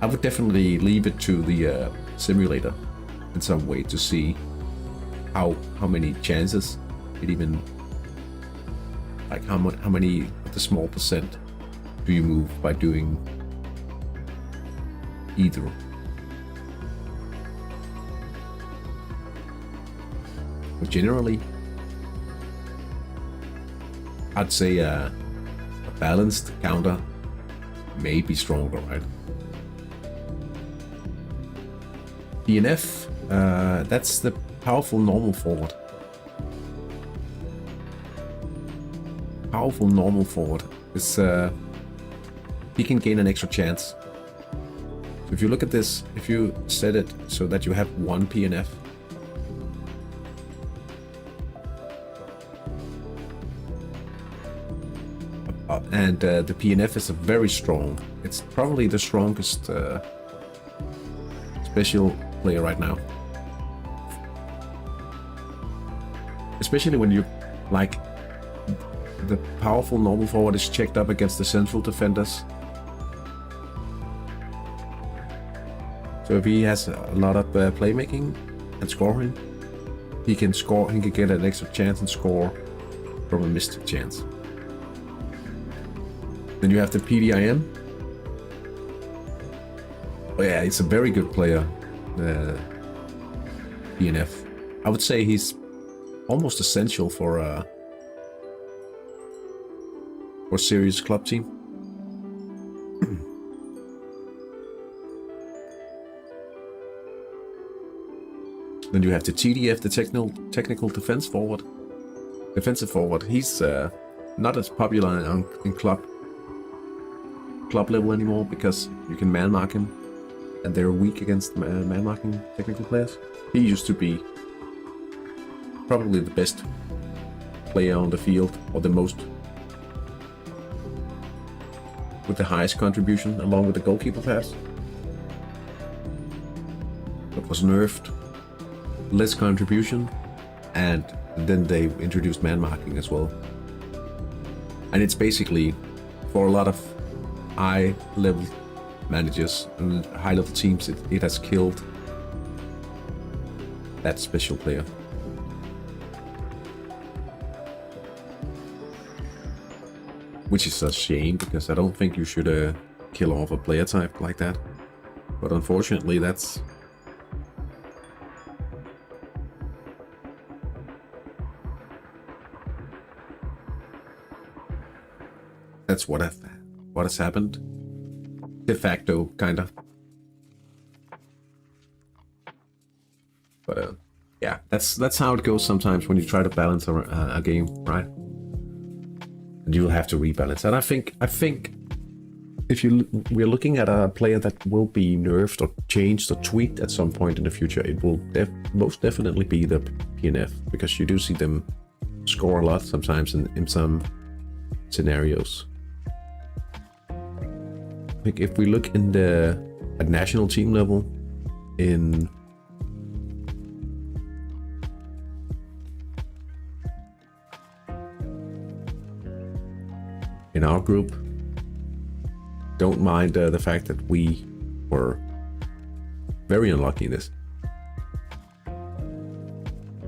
I would definitely leave it to the simulator in some way to see how many chances it even, like how many of the small percent do you move by doing either. But generally, I'd say a balanced counter may be stronger, right? PNF, that's the powerful normal forward. Powerful normal forward is he can gain an extra chance. So if you look at this, if you set it so that you have 1 PNF, and the PNF is a very strong. It's probably the strongest special player right now. Especially when you like the powerful normal forward is checked up against the central defenders. So if he has a lot of playmaking and scoring, he can score. He can get an extra chance and score from a missed chance. Then you have the PDIM. Oh yeah, he's a very good player. PNF. I would say he's almost essential for a serious club team. Then you have the TDF, the technical defensive forward. He's not as popular in club level anymore because you can man mark him, and they're weak against man marking technical players. He used to be probably the best player on the field, or the most, with the highest contribution, along with the goalkeeper pass. It was nerfed, less contribution, and then they introduced man marking as well. And it's basically, for a lot of high level managers and high level teams, it has killed that special player. Which is a shame, because I don't think you should kill off a player type like that. But unfortunately, that's what has happened. De facto, kinda. But yeah, that's how it goes sometimes when you try to balance a game, right? And you'll have to rebalance. And I think if we're looking at a player that will be nerfed or changed or tweaked at some point in the future, it will most definitely be the PNF, because you do see them score a lot sometimes in some scenarios. I think if we look at national team level in our group, don't mind the fact that we were very unlucky in this.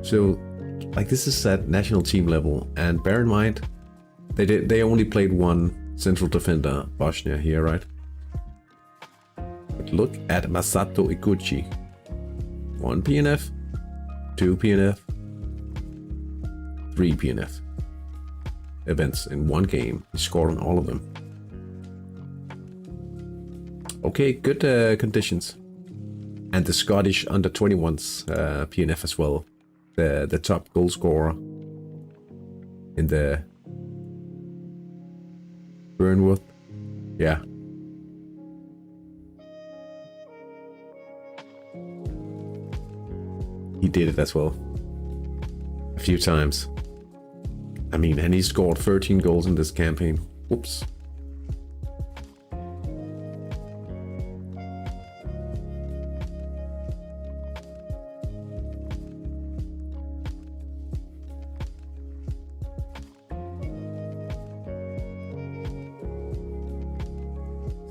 So, like, this is at national team level, and bear in mind, they only played 1 central defender, Bosnia here, right? But look at Masato Ikuchi. 1 PNF, 2 PNF, 3 PNF. Events in 1 game. He scored on all of them. Okay, good conditions. And the Scottish under 21s PNF as well. The top goal scorer in the Burnworth. Yeah. He did it as well. A few times. I mean, and he scored 13 goals in this campaign. Whoops.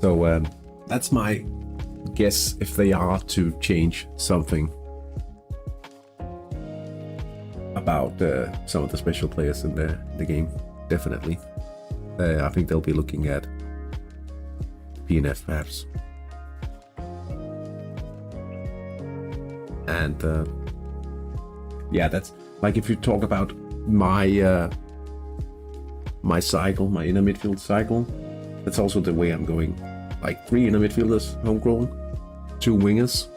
So that's my guess if they are to change something about some of the special players in the game. Definitely. I think they'll be looking at PNF perhaps. And yeah, Like if you talk about my my cycle, my inner midfield cycle, that's also the way I'm going. Like 3 inner midfielders, homegrown, 2 wingers,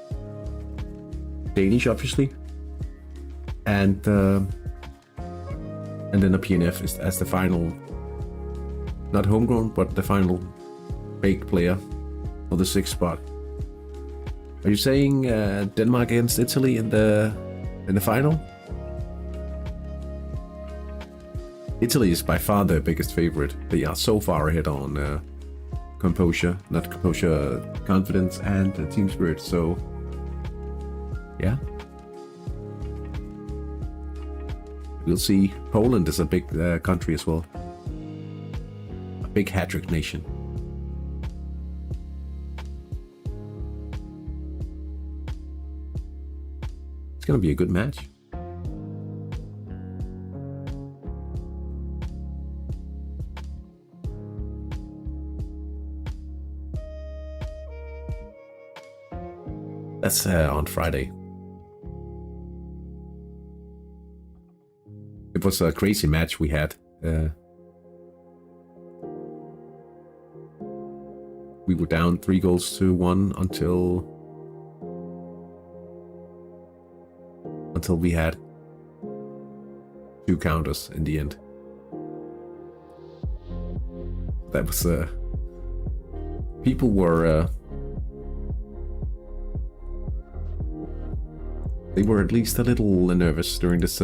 Danish obviously, and then a PNF is as the final, not homegrown, but the final baked player for the 6th spot. Are you saying Denmark against Italy in the final? Italy is by far the biggest favorite. They are so far ahead on confidence and team spirit. So, yeah. We'll see. Poland is a big country as well. A big hattrick nation. It's gonna be a good match. That's on Friday. It was a crazy match we had. We were down 3-1 until we had 2 counters in the end. That was people were they were at least a little nervous during this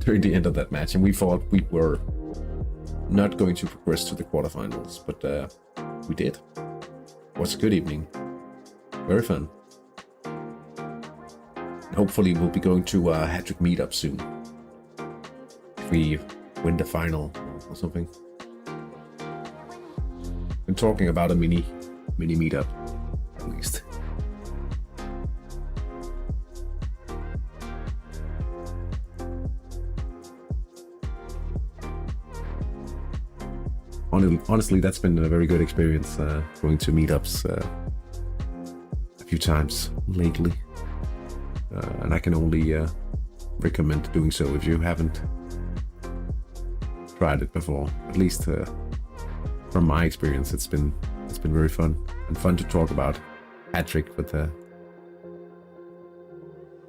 during the end of that match, and we thought we were not going to progress to the quarterfinals, but we did. It was a good evening, very fun. Hopefully we'll be going to a hattrick meetup soon if we win the final or something. Been talking about a mini meetup at least. Honestly, that's been a very good experience, going to meetups a few times lately, and I can only recommend doing so if you haven't tried it before. At least from my experience, it's been very fun to talk about hattrick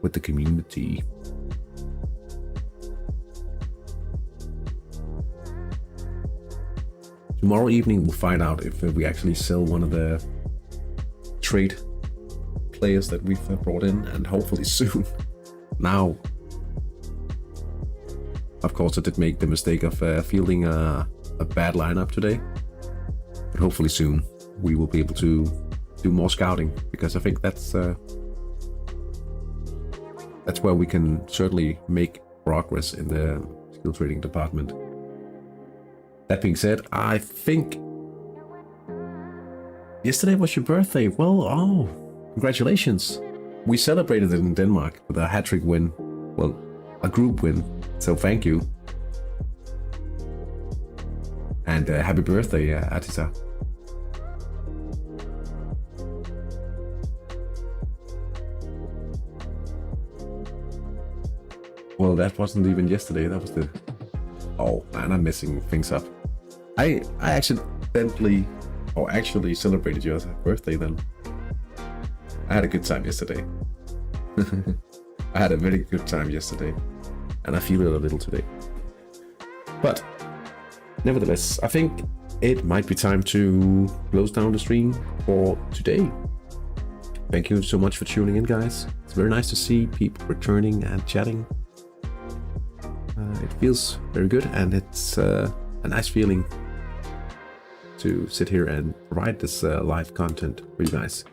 with the community. Tomorrow evening we'll find out if we actually sell one of the trade players that we've brought in, and hopefully soon. Now, of course, I did make the mistake of fielding a bad lineup today, but hopefully soon we will be able to do more scouting, because I think that's where we can certainly make progress in the skill trading department. That being said, I think yesterday was your birthday. Well, congratulations. We celebrated it in Denmark with a hattrick win. Well, a group win. So thank you. And happy birthday, Atisa. Well, that wasn't even yesterday. That was the... Oh man, I'm messing things up. I accidentally, or actually celebrated your birthday then. I had a good time yesterday. I had a very good time yesterday, and I feel it a little today. But nevertheless, I think it might be time to close down the stream for today. Thank you so much for tuning in, guys. It's very nice to see people returning and chatting. It feels very good, and it's a nice feeling to sit here and provide this live content for you guys.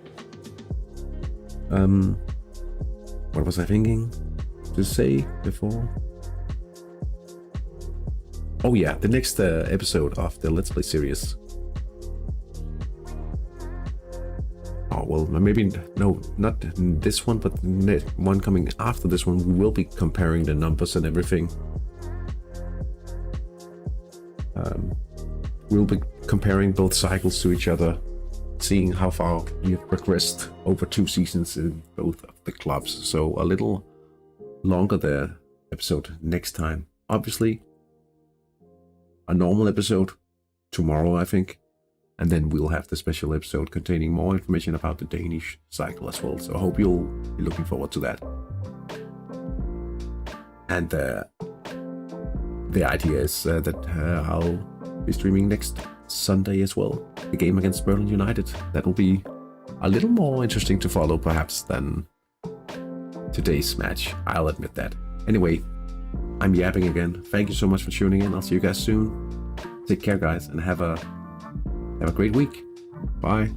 What was I thinking to say before? Oh yeah, the next episode of the Let's Play series. Oh well, maybe no, not this one, but one coming after this one. We will be comparing the numbers and everything. We'll be comparing both cycles to each other, seeing how far we've progressed over 2 seasons in both of the clubs. So a little longer the episode next time. Obviously, a normal episode tomorrow, I think. And then we'll have the special episode containing more information about the Danish cycle as well. So I hope you'll be looking forward to that. And the idea is that I'll be streaming next Sunday as well. The game against Berlin United. That will be a little more interesting to follow perhaps than today's match. I'll admit that. Anyway, I'm yapping again. Thank you so much for tuning in. I'll see you guys soon. Take care, guys, and have a great week. Bye.